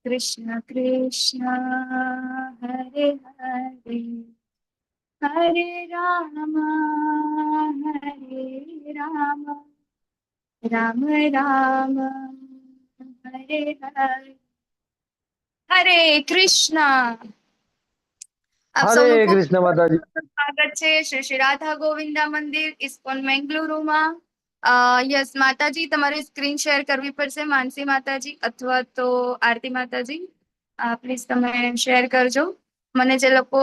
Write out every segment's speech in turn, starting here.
कृष्ण कृष्ण हरे हरे, हरे राम राम राम हरे हरे, हरे कृष्ण। આપ હરે સૌનું ખૂબ કૃષ્ણ માતાજી. સ્વાગત છે શ્રી શ્રી રાધા ગોવિંદા મંદિર ઇસ્કોન મેંગલુરુમાં. યસ માતાજી, તમારે સ્ક્રીન શેર કરવી પડશે, માનસી માતાજી અથવા તો આરતી માતાજી. પ્લીઝ તમે શેર કરજો. મને જે લોકો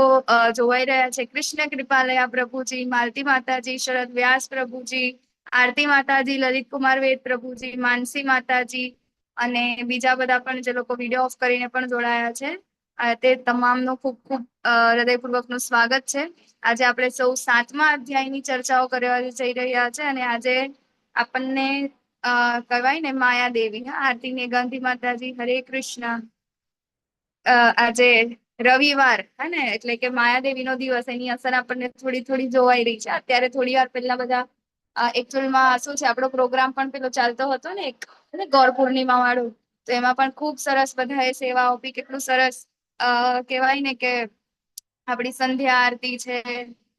જોવાઈ રહ્યા છે, કૃષ્ણ કૃપાલયા પ્રભુજી, માલતી માતાજી, શરદ વ્યાસ પ્રભુજી, આરતી માતાજી, લલિત કુમાર વેદ પ્રભુજી, માનસી માતાજી અને બીજા બધા પણ જે લોકો વિડીયો ઓફ કરીને પણ જોડાયા છે, તે તમામનો ખૂબ ખૂબ હૃદયપૂર્વકનું સ્વાગત છે. આજે આપણે સૌ 7મા અધ્યાયની ચર્ચાઓ કરવા જઈ રહ્યા છે અને આજે આપણને કહેવાય ને માયા દેવી, આરતી ને ગાંધી માતાજી, હરે કૃષ્ણ. આજે રવિવાર હે ને, એટલે કે માયાદેવીનો દિવસ, એની અસર આપણને થોડી થોડી જોવાઈ રહી છે. અત્યારે થોડી વાર પહેલા બધા એકચ્યુઅલમાં શું છે, આપણો પ્રોગ્રામ પણ પેલો ચાલતો હતો ને એક ગૌર પૂર્ણિમા વાળું, તો એમાં પણ ખૂબ સરસ બધાએ સેવાઓ બી, કેટલું સરસ કહેવાય ને કે આપણી સંધ્યા આરતી છે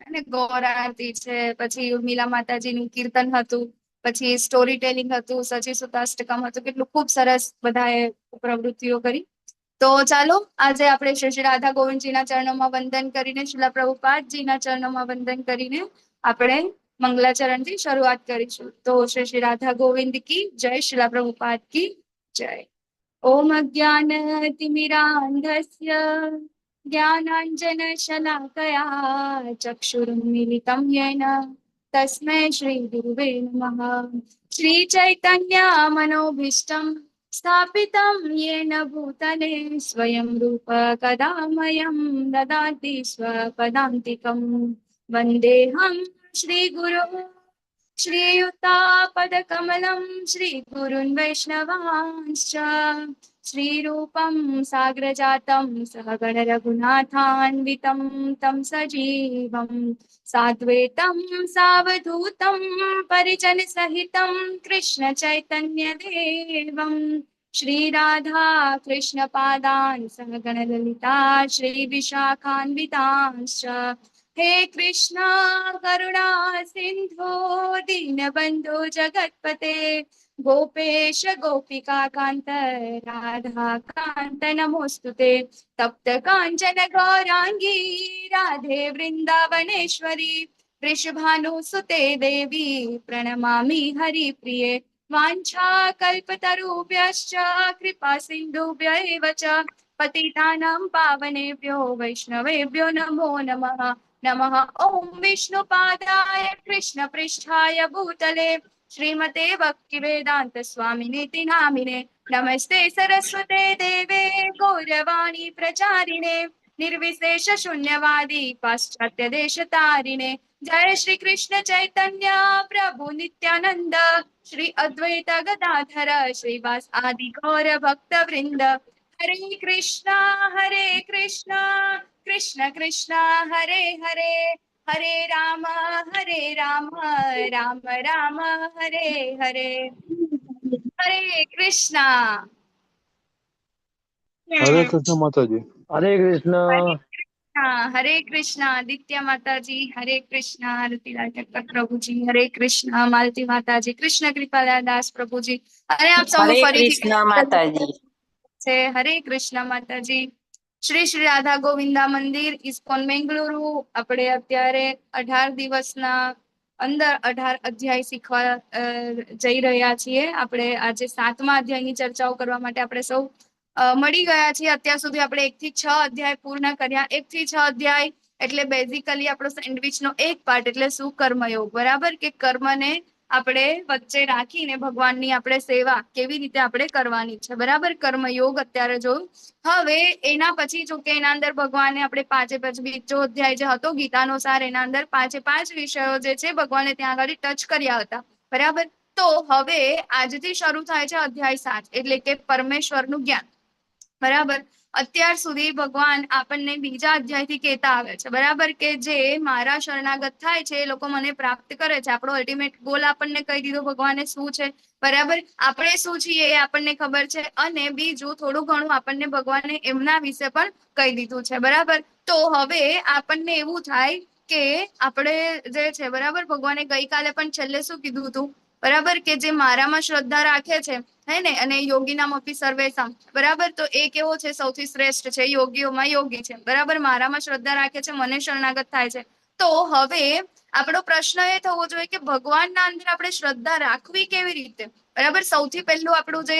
અને ગૌર આરતી છે, પછી ઉર્મિલા માતાજીનું કીર્તન હતું, પછી સ્ટોરી ટેલિંગ હતું, સચી સુતાષ્ટકમ હતું, કેટલું ખૂબ સરસ બધાએ પ્રવૃત્તિઓ કરી. તો ચાલો આજે આપણે શ્રી શ્રી રાધા ગોવિંદજીના ચરણોમાં વંદન કરીને, શ્રીલા પ્રભુપાદજીના ચરણોમાં વંદન કરીને આપણે મંગલાચરણથી શરૂઆત કરીશું. તો શ્રી શ્રી રાધા ગોવિંદ કી જય, શ્રીલા પ્રભુપાદ કી જય. ઓમ અજ્ઞાનતિમિરાન્ધસ્ય જ્ઞાનાંજનશલાકયા ચક્ષુરુન્મિલિतं येन तस्मै श्रीगुरुवे नमः। श्रीचैतन्यमनोभीष्टं स्थापितं येन भूतले स्वयं रूप कदा मह्यं ददाति स्वपदान्तिकं। वन्देऽहं श्रीगुरो श्रीयुतापदकमलं श्रीगुरुन् वैष्णवांश्च श्रीरूपं साग्रजातं सहगण रघुनाथान्वितं तं सजीवं साद्वैतं सावधूतं परिजनसहितं कृष्ण चैतन्यदेवं श्रीराधा कृष्णपादान् सहगण ललिता श्रीविशाखान्वितांश्च। हे कृष्णा करुणा सिन्धो दीनबन्धो जगत्पते गोपेश गोपिका कान्त राधा कान्त नमोऽस्तुते। तप्त काञ्चन गौराङ्गी राधे वृन्दावनेश्वरी वृषभानुसुते देवी प्रणमामि हरिप्रिये। वाञ्छाकल्पतरुभ्यश्च कृपा सिन्धुभ्य एव च पतितानां पावनेभ्यो वैष्णवेभ्यो नमो नमः। नमः ॐ विष्णुपादाय कृष्णपृष्ठाय भूतले श्रीमते भक्तिवेदान्त स्वामिनेति नामिने नमस्ते सरस्वते देवे गौरवाणी प्रचारिणे निर्विशेष शून्यवादी पाश्चात्य देशतारिणे। जय श्री कृष्ण चैतन्य प्रभु नित्यानंद श्री अद्वैत गदाधर श्रीवास आदि गौर भक्त वृंद। हरे कृष्णा कृष्ण कृष्ण हरे हरे, हरे राम राम राम हरे हरे। हरे कृष्णा। हरे कृष्ण माता जी। હરે हरे કૃષ્ણ. कृष्णा, हरे कृष्णा आदित्य माता जी, हरे कृष्णा आरतीलाल ठक्कर प्रभु जी, हरे कृष्णा मालती माता जी, कृष्ण कृपाला दास प्रभु जी, અને આપ સૌનું હરે ફરીથી કૃષ્ણ માતાજી. છે હરે કૃષ્ણ માતાજી. શ્રી શ્રી રાધા ગોવિંદા મંદિર ઇસ્કોન મેંગલુરુ, આપણે અત્યારે 18 દિવસના અંદર 18 અધ્યાય શીખવા જઈ રહ્યા છીએ. આપણે આજે 7મા અધ્યાયની ચર્ચાઓ કરવા માટે આપણે સૌ મળી ગયા છીએ. અત્યાર સુધી આપણે 1 થી 6 અધ્યાય પૂર્ણ કર્યા. 1 થી 6 અધ્યાય એટલે બેઝિકલી આપણો સેન્ડવિચનો એક પાર્ટ, એટલે શું કર્મયોગ, બરાબર, કે કર્મને આપણે વચ્ચે રાખીને ભગવાનની આપણે સેવા કેવી રીતે આપણે કરવાની છે, બરાબર, કર્મયોગ અત્યારે જોયું. હવે એના પછી જો કે એના અંદર ભગવાને આપણે 5 બીજો અધ્યાય જે હતો ગીતાનો સાર, એના અંદર 5 વિષયો જે છે ભગવાને ત્યાં આગળ ટચ કર્યા હતા, બરાબર. તો હવે આજથી શરૂ થાય છે અધ્યાય 7, એટલે કે પરમેશ્વરનું જ્ઞાન. બરાબર. અત્યાર સુધી ભગવાન આપણને બીજા અધ્યાયથી કહેતા આવે છે, બરાબર, કે જે મારા શરણાગત થાય છે એ લોકો મને પ્રાપ્ત કરે છે. આપણો અલ્ટિમેટ ગોલ આપણને કહી દીધો ભગવાને શું છે, બરાબર. આપણે શું છીએ એ આપણને ખબર છે, અને બીજું થોડું ઘણું આપણને ભગવાને એમના વિશે પણ કહી દીધું છે, બરાબર. તો હવે આપણને એવું થાય કે આપણે જે છે, બરાબર, ભગવાને ગઈકાલે પણ છેલ્લે શું કીધું હતું, બરાબર, કે જે મારામાં શ્રદ્ધા રાખે છે, હે ને, અને યોગીનામ અપી સર્વેષામ, બરાબર, તો એ કેવો છે, સૌથી શ્રેષ્ઠ છે, યોગીઓમાં યોગી છે, બરાબર, મારામાં શ્રદ્ધા રાખે છે, મને શરણાગત થાય છે. તો હવે આપણો પ્રશ્ન એ થવો જોઈએ કે ભગવાનના અંદર આપણે શ્રદ્ધા રાખવી કેવી રીતે, બરાબર. સૌથી પહેલું આપણું જે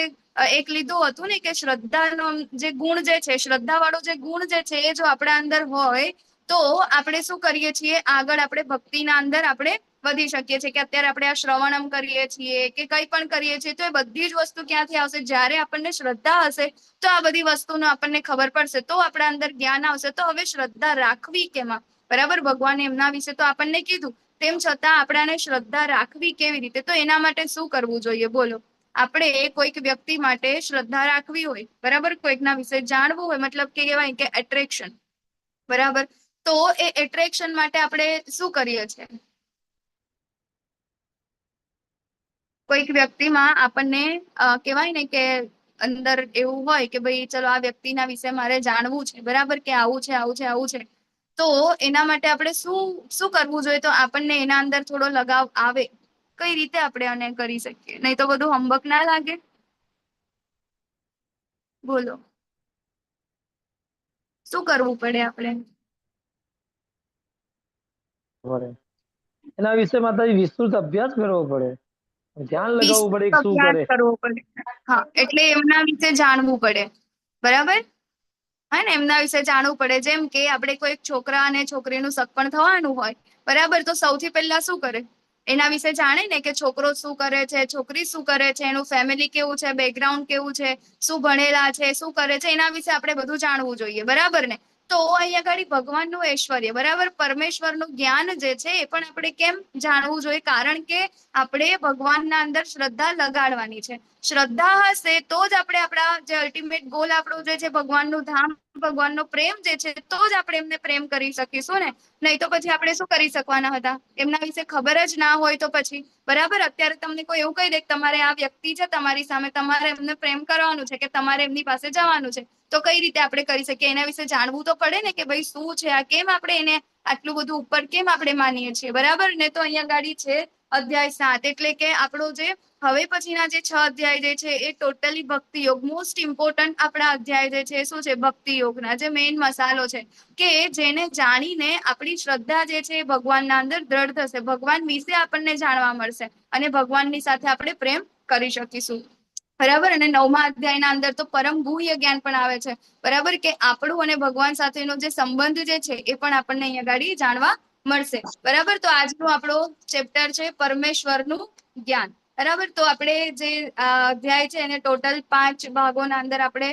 એક લીધું હતું ને, કે શ્રદ્ધાનો જે ગુણ જે છે, શ્રદ્ધા વાળો જે ગુણ જે છે, એ જો આપણા અંદર હોય તો આપણે શું કરીએ છીએ, આગળ આપણે ભક્તિના અંદર આપણે વધી શકીએ છીએ. કે અત્યારે આપણે આ શ્રવણમ કરીએ છીએ કે કંઈ પણ કરીએ છીએ, તો એ બધી જ વસ્તુ ક્યાંથી આવશે, જ્યારે આપણને શ્રદ્ધા હશે તો આ બધી વસ્તુનો આપણને ખબર પડશે, તો આપણા અંદર જ્ઞાન આવશે. તો હવે શ્રદ્ધા રાખવી કેમાં, બરાબર, ભગવાને એમના વિશે તો આપણને કીધું, તેમ છતાં આપણાને શ્રદ્ધા રાખવી કેવી રીતે, તો એના માટે શું કરવું જોઈએ, બોલો. આપણે કોઈક વ્યક્તિ માટે શ્રદ્ધા રાખવી હોય, બરાબર, કોઈકના વિશે જાણવું હોય, મતલબ કે કહેવાય કે એટ્રેક્શન, બરાબર, તો એ એટ્રેક્શન માટે આપણે શું કરીએ છીએ, કોઈક વ્યક્તિમાં આપણને કહેવાય ને કે અંદર એવું હોય કે ભાઈ ચલો આ વ્યક્તિના વિશે મારે જાણવું છે, બરાબર, કે આવું છે, આવું છે, આવું છે, તો એના માટે આપણે શું શું કરવું જોઈએ, તો આપણને એના અંદર થોડો લગાવ આવે, કઈ રીતે આપણે આને કરી શકીએ, નહીં તો બધું હંબક ના લાગે, બોલો. શું કરવું પડે આપણે? પડે એના વિશે માતાજી વિસ્તૃત અભ્યાસ કરવો પડે, ધ્યાન લગાવવું પડે કે શું અભ્યાસ કરે. કરવો પડે. હા, એટલે એમના વિશે જાણવું પડે, બરાબર. હા ને, એમના વિશે જાણવું પડે. જેમ કે આપણે કોઈ છોકરા અને છોકરીનું સગપણ થવાનું હોય, બરાબર, તો સૌથી પહેલા શું કરે, એના વિશે જાણે ને, કે છોકરો શું કરે છે, છોકરી શું કરે છે, એનું ફેમિલી કેવું છે, બેકગ્રાઉન્ડ કેવું છે, શું ભણેલા છે, શું કરે છે, એના વિશે આપણે બધું જાણવું જોઈએ, બરાબર ને. તો અહીંયા આગળ ભગવાનનું ઐશ્વર્ય, બરાબર, પરમેશ્વરનું જ્ઞાન જે છે એ પણ આપણે કેમ જાણવું જોઈએ, કારણ કે આપણે ભગવાનના અંદર શ્રદ્ધા લગાડવાની છે. શ્રદ્ધા હશે તો જ આપણે આપણા જે અલ્ટિમેટ ગોલ આપણો જે છે, ભગવાનનું ધામ, ભગવાનનો પ્રેમ જે છે, તો જ આપણે એમને પ્રેમ કરી શકીશું ને. નહીં તો પછી આપણે શું કરી શકવાના હતા, એમના વિશે ખબર જ ના હોય તો પછી, બરાબર. અત્યારે તમને કોઈ એવું કહી દે કે તમારે આ વ્યક્તિ છે તમારી સામે, તમારે એમને પ્રેમ કરવાનું છે, કે તમારે એમની પાસે જવાનું છે, તો કઈ રીતે આપણે કરી શકીએ, એના વિશે જાણવું તો પડે ને, કે ભાઈ શું છે આ, કેમ આપણે એને આટલું બધું ઉપર કેમ આપણે માનીએ છીએ, બરાબર ને. તો અહીંયા ગાડી છે અધ્યાય 7, એટલે કે આપણો જે હવે પછીના જે 6 અધ્યાય જે છે એ ટોટલી ભક્તિ યોગ, મોસ્ટ ઇમ્પોર્ટન્ટ આપણા અધ્યાય જે છે શું છે, ભક્તિ યોગના જે મેઇન મસાલો છે, કે જેને જાણીને આપણી શ્રદ્ધા જે છે એ ભગવાનના અંદર દ્રઢ થશે, ભગવાન વિશે આપણને જાણવા મળશે, અને ભગવાનની સાથે આપણે પ્રેમ કરી શકીશું, બરાબર. અને 9મા અધ્યાયના અંદર તો પરમ ગુહ્ય જ્ઞાન પણ આવે છે, બરાબર, કે આપણું અને ભગવાન સાથેનો જે સંબંધ જે છે એ પણ આપણને અહીંયા ગાડી જાણવા મળશે, બરાબર. તો આજનું આપણો ચેપ્ટર છે પરમેશ્વરનું જ્ઞાન, બરાબર. તો આપણે જે અધ્યાય છે એને ટોટલ 5 ભાગોના અંદર આપણે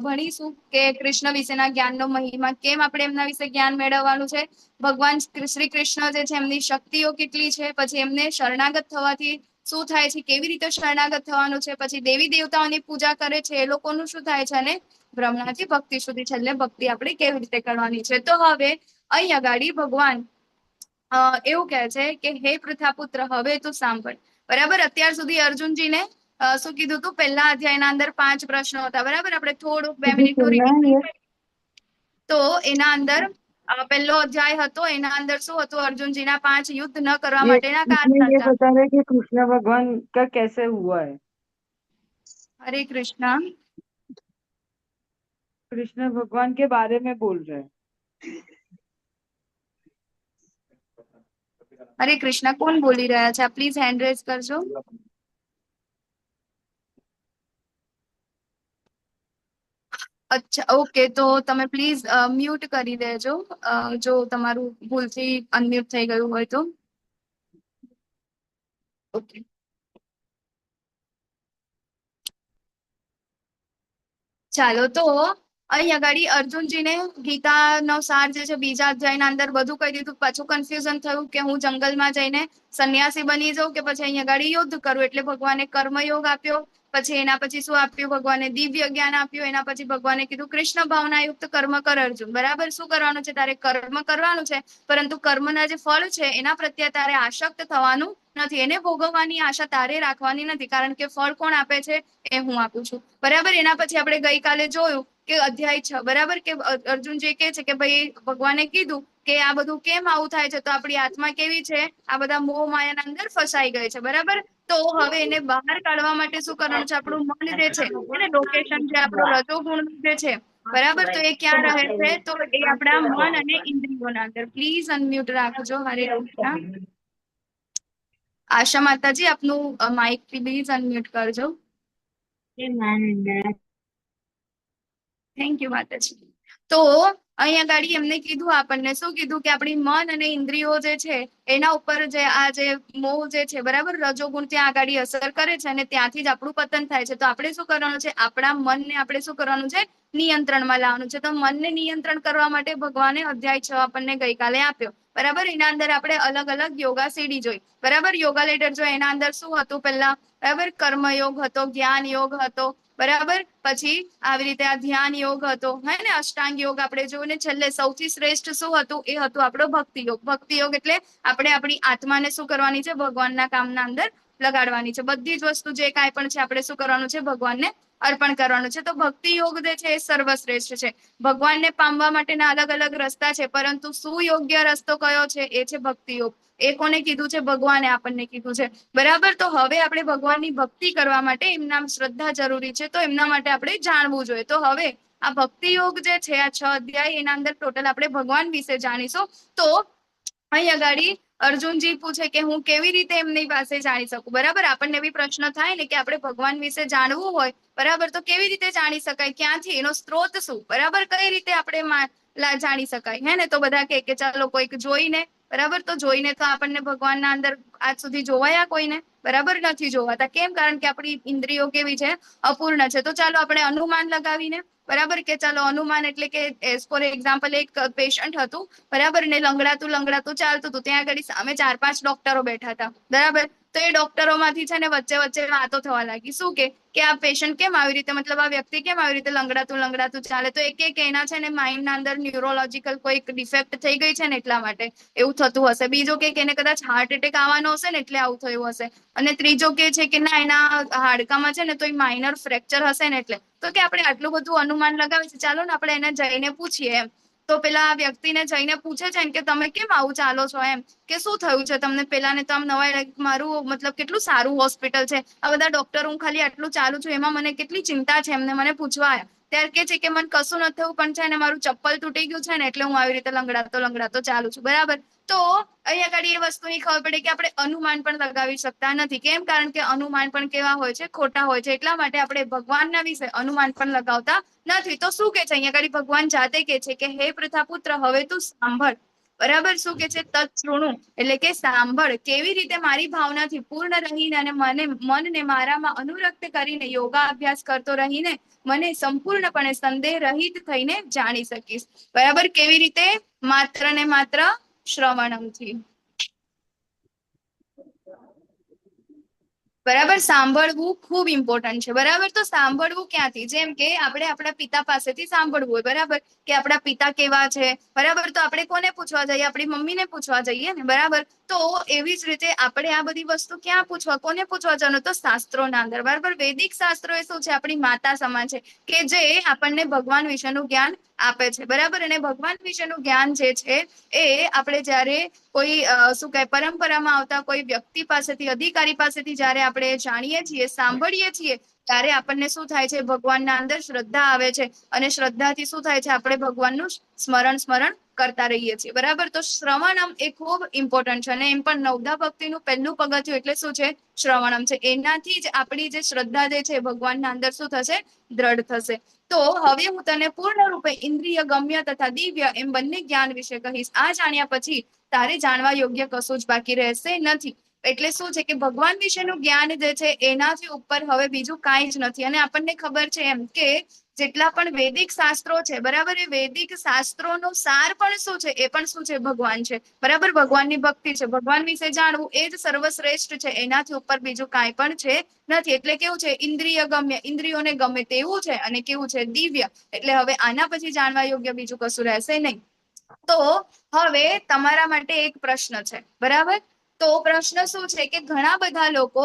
ભણીશું, કે કૃષ્ણ વિશેના જ્ઞાનનો મહિમા, કેમ આપણે એમના વિશે જ્ઞાન મેળવવાનું છે, ભગવાન શ્રી કૃષ્ણ જે છે એમની શક્તિઓ કેટલી છે, પછી એમને શરણાગત થવાથી શું થાય છે, કેવી રીતે શરણાગત થવાનું છે, પછી દેવી દેવતાઓની પૂજા કરે છે એ લોકોનું શું થાય છે, અને બ્રહ્મણાથી ભક્તિ સુધી છેલ્લે ભક્તિ આપણે કેવી રીતે કરવાની છે. તો હવે અહીં અગાડી ભગવાન એવું કહે છે કે હે પૃથાપુત્ર, હવે તું સાંભળ, બરાબર. અત્યાર સુધી અર્જુનજીને શું કીધું તું, પહેલા અધ્યાયના અંદર 5 પ્રશ્નો હતા, બરાબર. આપણે થોડુંક 2 મિનિટનું રિવિઝન કરીએ તો એના અંદર પહેલો અધ્યાય હતો, એના અંદર શું હતું, અર્જુનજીના 5 યુદ્ધ ન કરવા માટેના इसमें કારણ ये હતા. बता रहे कि कृष्ण भगवान का कैसे हुआ है। હરે કૃષ્ણ. कृष्ण भगवान के बारे में बोल रहे हैं। હરે કૃષ્ણ, કોણ બોલી રહ્યા છે? પ્લીઝ હેન્ડ રેઝ કરજો. અચ્છા, ઓકે, તો તમે પ્લીઝ મ્યુટ કરી દેજો જો તમારું ભૂલથી અનમ્યુટ થઈ ગયું હોય તો. ઓકે, ચાલો. તો અહીં આગળ અર્જુનજીને ગીતાનો સાર જે છે બીજા અધ્યાયના અંદર બધું કહી દીધું, પાછું કન્ફ્યુઝન થયું કે હું જંગલમાં જઈને સંન્યાસી બની જાઉં કે પછી અહીં આગળ યુદ્ધ કરું, એટલે ભગવાને કર્મયોગ આપ્યો, પછી એના પછી શું આપ્યું ભગવાને? દિવ્ય જ્ઞાન આપ્યું. એના પછી ભગવાને કીધું કૃષ્ણ ભાવનાયુક્ત કર્મ કર અર્જુન. બરાબર, શું કરવાનું છે? તારે કર્મ કરવાનું છે, પરંતુ કર્મના જે ફળ છે એના પ્રત્યે તારે આસક્ત થવાનું નથી, એને ભોગવવાની આશા તારે રાખવાની નથી, કારણ કે ફળ કોણ આપે છે? એ હું આપું છું. બરાબર. એના પછી આપણે ગઈકાલે જોયું કે અધ્યાય 6, બરાબર, કે અર્જુન જે કે છે કે ભાઈ ભગવાને કીધું કે આ બધું કેમ આવું થાય છે, તો આપણી આત્મા કેવી છે? આ બધા મોહ માયાના અંદર ફસાઈ ગઈ છે. બરાબર. તો હવે એને બહાર કાઢવા માટે શું કરવાનું છે? આપણું મન જે છે એને લોકેશન જે આપણું રજોગુણ જે છે, બરાબર, તો એ ક્યાં રહે છે? તો એ આપણા મન અને ઇન્દ્રિયોના અંદર. પ્લીઝ અનમ્યુટ રાખજો. હરે કૃષ્ણ. આશા માતાજી, આપનું માઇક પ્લીઝ અનમ્યુટ કરજો. થેન્ક યુ માતાજી. તો અહીંયા ગાડી એમને કીધું, આપણને શું કીધું કે આપણી મન અને ઇન્દ્રિયો જે છે એના ઉપર જે આ જે મોહ જે છે, બરાબર, રજોગુણ ત્યાં આગાડી અસર કરે છે અને ત્યાંથી જ આપણું પતન થાય છે. તો આપણે શું કરવાનું છે? આપણા મનને આપણે શું કરવાનું છે? નિયંત્રણમાં લાવવાનું છે. તો મનને નિયંત્રણ કરવા માટે ભગવાને અધ્યાય 6 આપણને ગઈકાલે આપ્યો. બરાબર. એના અંદર આપણે અલગ અલગ યોગા સીડી જોઈ. બરાબર. યોગા લેટર જો એના અંદર શું હતું પહેલા? બરાબર, કર્મયોગ હતો, જ્ઞાન યોગ હતો, બરાબર, પછી આવી રીતે આ ધ્યાન યોગ હતો, હે ને, અષ્ટાંગ યોગ આપણે જોયું ને છેલ્લે સૌથી શ્રેષ્ઠ શું હતું? એ હતું આપણો ભક્તિ યોગ. ભક્તિ યોગ એટલે આપણે આપણી આત્માને શું કરવાની છે? ભગવાનના કામના અંદર લગાડવાની છે. બધી જ વસ્તુ જે કાંઈ પણ છે આપણે શું કરવાનું છે? ભગવાનને અર્પણ કરવાનું છે. તો ભક્તિ યોગ જે છે એ સર્વશ્રેષ્ઠ છે. ભગવાનને પામવા માટેના અલગ અલગ રસ્તા છે, પરંતુ સુયોગ્ય રસ્તો કયો છે? એ છે ભક્તિ યોગ. એ કોને કીધું છે? ભગવાને આપણને કીધું છે. બરાબર. તો હવે આપણે ભગવાનની ભક્તિ કરવા માટે એમના શ્રદ્ધા જરૂરી છે, તો એમના માટે આપણે જાણવું જોઈએ. તો હવે આ ભક્તિ યોગ જે છે, આ 6 અધ્યાય, એના અંદર ટોટલ આપણે ભગવાન વિશે જાણીશું. તો અહીં અગાડી અર્જુનજી પૂછે કે હું કેવી રીતે એમની પાસે જાણી શકું? બરાબર. આપણને બી પ્રશ્ન થાય ને કે આપણે ભગવાન વિશે જાણવું હોય, બરાબર, તો કેવી રીતે જાણી શકાય? ક્યાંથી? એનો સ્ત્રોત શું? બરાબર. કઈ રીતે આપણે જાણી શકાય? હે ને? તો બધા કે ચાલો કોઈક જોઈને, બરાબર, તો જોઈને તો આપણને ભગવાનના અંદર આજ સુધી જોવાયા કોઈને? બરાબર, નથી જોવાતા. કેમ? કારણ કે આપણી ઇન્દ્રિયો કેવી છે? અપૂર્ણ છે. તો ચાલો આપણે અનુમાન લગાવીને, બરાબર, કે ચાલો અનુમાન એટલે કે ફોર એક્ઝામ્પલ એક પેશન્ટ હતું, બરાબર, ને લંગડાતું ચાલતું હતું. ત્યાં આગળ સામે 4-5 ડોક્ટરો બેઠા હતા, બરાબર. તો એ ડોક્ટરોમાંથી છે ને વચ્ચે વચ્ચે વાતો થવા લાગી. શું કે આ પેશન્ટ કેમ આવી રીતે, મતલબ આ વ્યક્તિ કેમ આવી રીતે લંગડાતું ચાલે? તો એક એના છે ને માઇન્ડના અંદર ન્યુરોલોજીકલ કોઈક ડિફેક્ટ થઈ ગઈ છે ને એટલા માટે એવું થતું હશે. બીજો કે એને કદાચ હાર્ટ એટેક આવવાનો હશે ને એટલે આવું થયું હશે. અને ત્રીજો કે છે કે ના, એના હાડકામાં છે ને તો એ માઇનર ફ્રેક્ચર હશે ને એટલે. તો કે આપણે આટલું બધું અનુમાન લગાવે છે, ચાલો ને આપણે એને જઈને પૂછીએ એમ. તો પેલા વ્યક્તિને જઈને પૂછે છે કે તમે કેમ આવું ચાલો છો એમ, કે શું થયું છે તમને? પેલાને તો આમ નવાઈ, મારું મતલબ કેટલું સારું હોસ્પિટલ છે, આ બધા ડોક્ટર, હું ખાલી આટલું ચાલુ છું, એમાં મને કેટલી ચિંતા છે એમને મને પૂછવા આવ્યા. ત્યારે કે છે કે મને કશું નથી થયું, પણ છે ને મારું ચપ્પલ તૂટી ગયું છે ને એટલે હું આવી રીતે લંગડાતો ચાલુ છું. બરાબર. તો અહીંયા આગળ એ વસ્તુની ખબર પડે કે આપણે અનુમાન પણ લગાવી શકતા નથી. કેમ? કારણ કે અનુમાન પણ કેવા હોય છે? ખોટા હોય છે. એટલા માટે આપણે ભગવાનના વિશે અનુમાન પણ લગાવતા નથી. તો શું કે છે અહીંયા આગળ ભગવાન જાતે કે છે કે હે પ્રથાપુત્ર, હવે તું સાંભળ. બરાબર. શું કે છે? તત્સૃણુ એટલે કે સાંભળ. કેવી રીતે મારી ભાવનાથી પૂર્ણ રહીને અને મનને મારામાં અનુરક્ત કરીને યોગા અભ્યાસ કરતો રહીને મને સંપૂર્ણપણે સંદેહ રહિત થઈને જાણી શકીશ. બરાબર. કેવી રીતે? માત્ર ને માત્ર શ્રવણમથી. બરાબર. સાંભળવું ખૂબ ઇમ્પોર્ટન્ટ છે. બરાબર. તો સાંભળવું ક્યાંથી? જેમ કે આપણે આપણા પિતા પાસેથી સાંભળવું હોય, બરાબર, કે આપણા પિતા કેવા છે, બરાબર, તો આપણે કોને પૂછવા જઈએ? આપણી મમ્મીને પૂછવા જઈએ ને, બરાબર. તો એવી જ રીતે આપણે આ બધી વસ્તુ ક્યાં પૂછવા, કોને પૂછવા જવાનું? તો શાસ્ત્રોના અંદર. બરાબર. વૈદિક શાસ્ત્રો એ શું છે? આપણી માતા સમાન છે, કે જે આપણને ભગવાન વિશેનું જ્ઞાન આપે છે. બરાબર. અને ભગવાન વિશેનું જ્ઞાન જે છે એ આપણે જ્યારે કોઈ શું કહે, પરંપરામાં આવતા કોઈ વ્યક્તિ પાસેથી, અધિકારી પાસેથી જ્યારે આપણે જાણીએ છીએ, સાંભળીએ છીએ, ત્યારે આપણને શું થાય છે? ભગવાનના અંદર શ્રદ્ધા આવે છે. અને શ્રદ્ધાથી શું થાય છે? આપણે ભગવાનનું સ્મરણ કરતા રહીએ છીએ. બરાબર. તો શ્રવણમ એ ખૂબ ઇમ્પોર્ટન્ટ છે. અને એમ પણ નવધા ભક્તિનું પહેલું પગથિયું એટલે શું છે? શ્રવણમ છે. એનાથી જ આપણી જે શ્રદ્ધા જે છે ભગવાનના અંદર શું થશે? દ્રઢ થશે. તો હવે હું તને પૂર્ણ રૂપે ઇન્દ્રિય ગમ્ય તથા દિવ્ય એમ બંને જ્ઞાન વિશે કહીશ. આ જાણ્યા પછી તારે જાણવા યોગ્ય કશું જ બાકી રહેશે નથી. એટલે શું છે કે ભગવાન વિશેનું જ્ઞાન જે છે એનાથી ઉપર હવે બીજું કાંઈ જ નથી. અને આપણને ખબર છે એમ કે જેટલા પણ વૈદિક શાસ્ત્રો છે બરાબર, એ વૈદિક શાસ્ત્રોનો સાર પણ શું છે, એ પણ શું છે, ભગવાન છે બરાબર. ભગવાનની ભક્તિ છે, ભગવાન વિશે જાણવું એ જ સર્વશ્રેષ્ઠ છે, એનાથી ઉપર બીજું કાંઈ પણ છે નથી. એટલે કેવું છે, ઇન્દ્રિય ગમ્ય, ઇન્દ્રિયોને ગમે તેવું છે, અને કેવું છે, દિવ્ય. એટલે હવે આના પછી જાણવા યોગ્ય બીજું કશું રહેશે નહીં. તો હવે તમારા માટે એક પ્રશ્ન છે બરાબર. તો પ્રશ્ન શું છે કે ઘણા બધા લોકો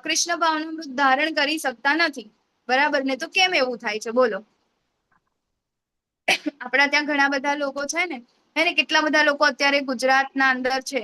કૃષ્ણ ભાવનું રૂપ ધારણ કરી શકતા નથી બરાબર ને. તો કેમ એવું થાય છે બોલો? આપણા ત્યાં ઘણા બધા લોકો છે ને, હે ને, કેટલા બધા લોકો અત્યારે ગુજરાતના અંદર છે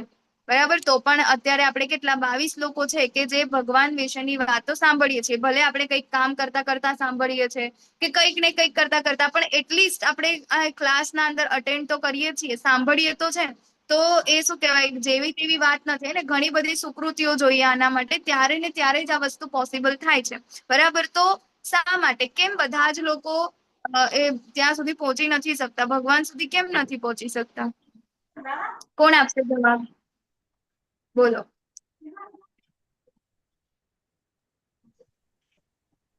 બરાબર. તો પણ અત્યારે આપણે કેટલા 22 લોકો છે કે જે ભગવાન વિશેની વાતો સાંભળીએ છીએ. ભલે આપણે કંઈક કામ કરતા કરતા સાંભળીએ છીએ કે કંઈક ને કંઈક કરતા કરતા, પણ એટલીસ્ટ આપણે આ ક્લાસના અંદર અટેન્ડ તો કરીએ છીએ, સાંભળીએ તો છે. તો એ શું કહેવાય, જેવી તેવી વાત નથી ને. ઘણી બધી સુકૃતિઓ જોઈએ આના માટે, ત્યારે ને ત્યારે જ આ વસ્તુ પોસિબલ થાય છે બરાબર. તો શા માટે, કેમ બધા જ લોકો એ ત્યાં સુધી પહોંચી નથી શકતા, ભગવાન સુધી કેમ નથી પહોંચી શકતા? કોણ આપશે જવાબ? બોલો.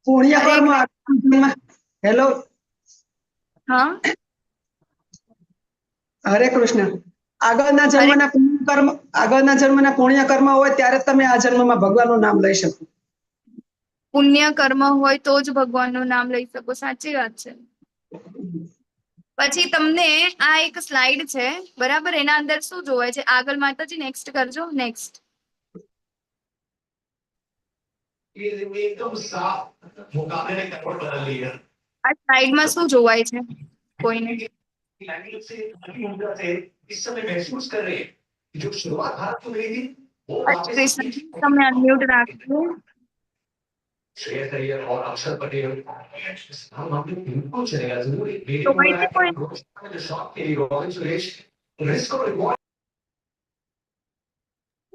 પુણ્ય હરે કર્મ હેલો, હા, હરે કૃષ્ણ. આગળના હરે જન્મના પુણ્ય કર્મ, આગળના જન્મના પુણ્ય કર્મ હોય ત્યારે તમે આ જન્મમાં ભગવાનનું નામ લઈ શકો. પુણ્ય કર્મ હોય તો જ ભગવાનનું નામ લઈ શકો. સાચી વાત છે. પછી તમને આ એક સ્લાઇડ છે બરાબર, એના અંદર શું જોવાય છે આગળ? માતાજી નેક્સ્ટ કરજો, નેક્સ્ટ. આ સ્લાઇડમાં શું જોવાય છે કોઈને? કૃષ્ણ, તમે અનમ્યુટ રાખજો. જોવાય છે કોઈ?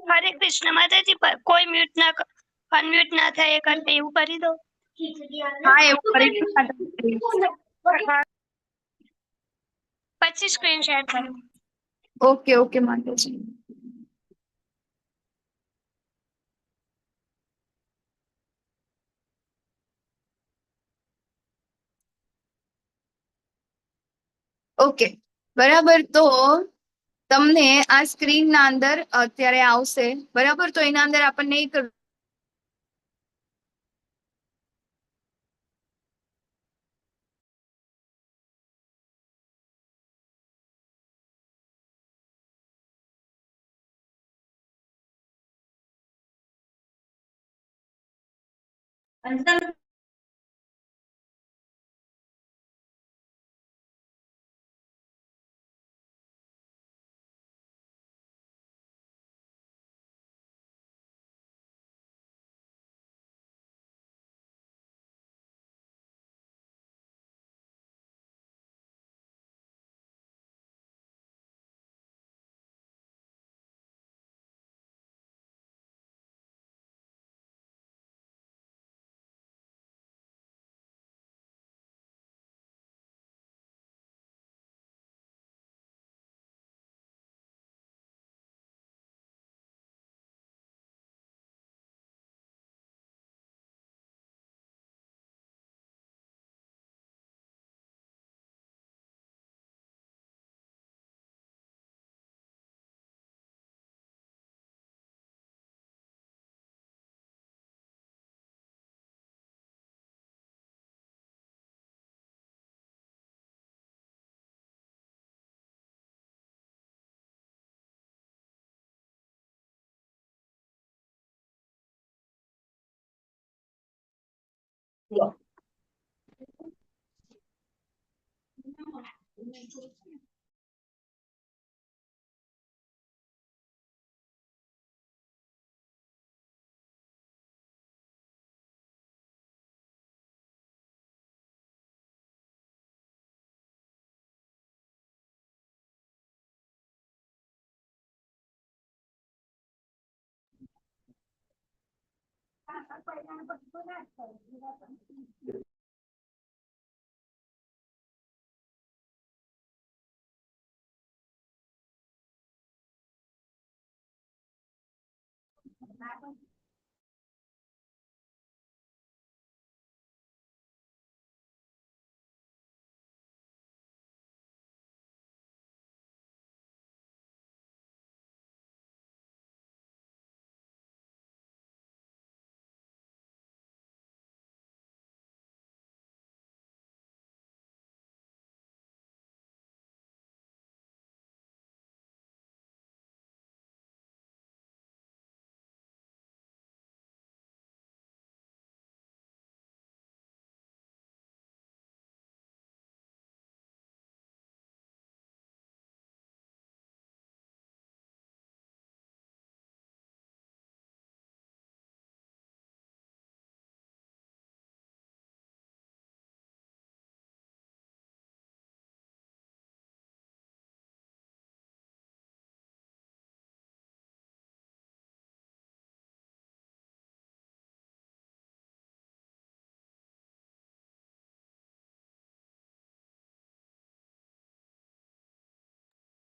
હરે કૃષ્ણ માતાજી. કોઈ મ્યુટ ના અનમ્યુટ ના થાય એ કરતે એવું કરી દો. હા, એવું કરી દો માતાજી. પછી સ્ક્રીન શેર કરો. ઓકે ઓકે માતાજી. ઓકે બરાબર. તો તમને આ સ્ક્રીનના અંદર અત્યારે આવશે બરાબર. તો એના અંદર આપણને એક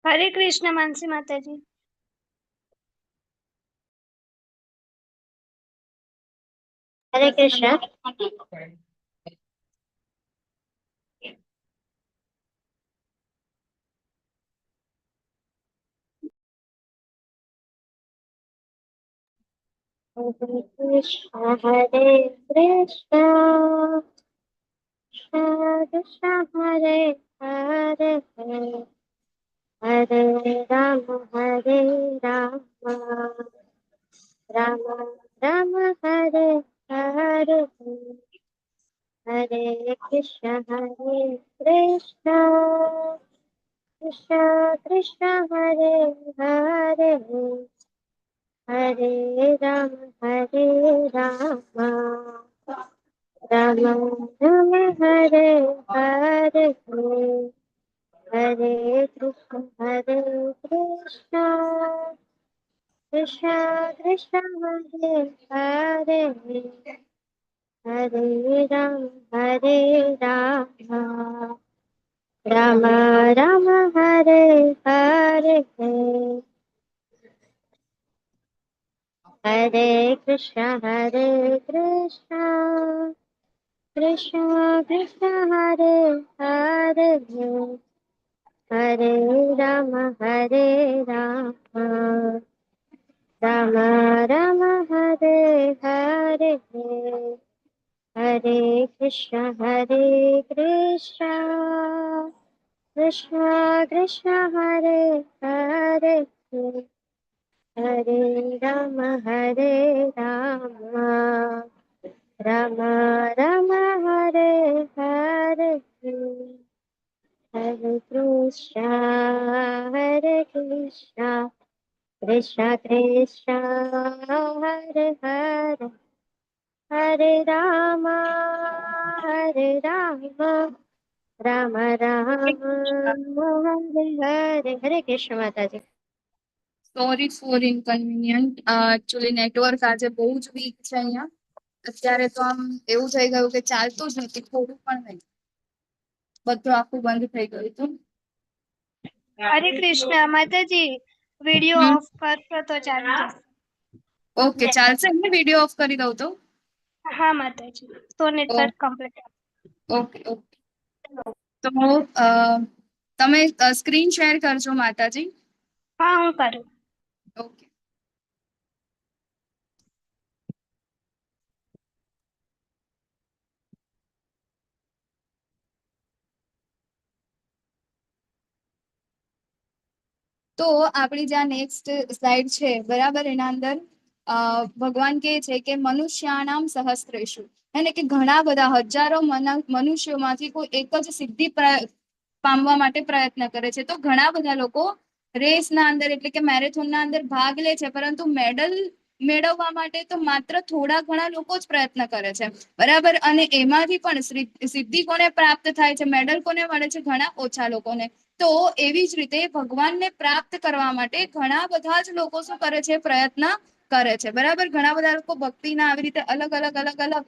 हरे कृष्ण मानसी माता जी। हरे कृष्ण। हरे कृष्ण हरे कृष्ण कृष्ण हरे हरे हरे राम राम राम हरे हरे हरे कृष्ण कृष्ण कृष्ण हरे हरे हरे राम राम राम हरे हरे हरे कृष्ण कृष्ण कृष्ण हरे हरे हरे राम राम राम हरे हरे हरे कृष्ण कृष्ण कृष्ण हरे हरे हरे राम राम राम हरे हरे हरे कृष्ण कृष्ण कृष्ण हरे हरे हरे राम राम राम हरे हरे हरे कृष्ण कृष्ण कृष्ण हरे हरे हरे राम राम राम हरे हरे हरे कृष्ण माता जी। સોરી ફોર ઇનકન્વીનિયન્ટ એકચ્યુઅલી નેટવર્ક આજે બહુ જ વીક છે અહીંયા. અત્યારે તો આમ એવું થઈ ગયું કે ચાલતું જ નથી, થોડું પણ નહીં, બધું આખું બંધ થઈ ગયું હતું. हरे कृष्ण माता जी, वीडियो હમ. ऑफ कर तो चालू जैसे। ઓકે, ચાલશે ને વિડીયો ઓફ કરી દઉં તો? हाँ माता जी, तो नेटवर्क कंप्लीट। Okay okay. તો તમે સ્ક્રીન શેર કરજો માતાજી. हाँ हूँ करूँ। ઓકે. તો આપણી જ્યાં નેક્સ્ટ સ્લાઇડ છે બરાબર, એના અંદર ભગવાન કહે છે કે મનુષ્યાણામ સહસ્ત્રેષુ, એટલે કે ઘણા બધા હજારો મનુષ્યોમાંથી કોઈ એક જ સિદ્ધિ પામવા માટે પ્રયત્ન કરે છે. તો ઘણા બધા લોકો રેસના અંદર એટલે કે મેરેથોનના અંદર ભાગ લે છે, પરંતુ મેડલ મેળવવા માટે તો માત્ર થોડા ઘણા લોકો જ પ્રયત્ન કરે છે, બરાબર. અને એમાંથી પણ સિદ્ધિ કોને પ્રાપ્ત થાય છે, મેડલ કોને મળે છે, ઘણા ઓછા લોકોને. તો એવી જ રીતે ભગવાનને પ્રાપ્ત કરવા માટે ઘણા બધા જ લોકો શું કરે છે, પ્રયત્ન કરે છે, બરાબર. ઘણા બધા લોકો ભક્તિના આવી રીતે અલગ અલગ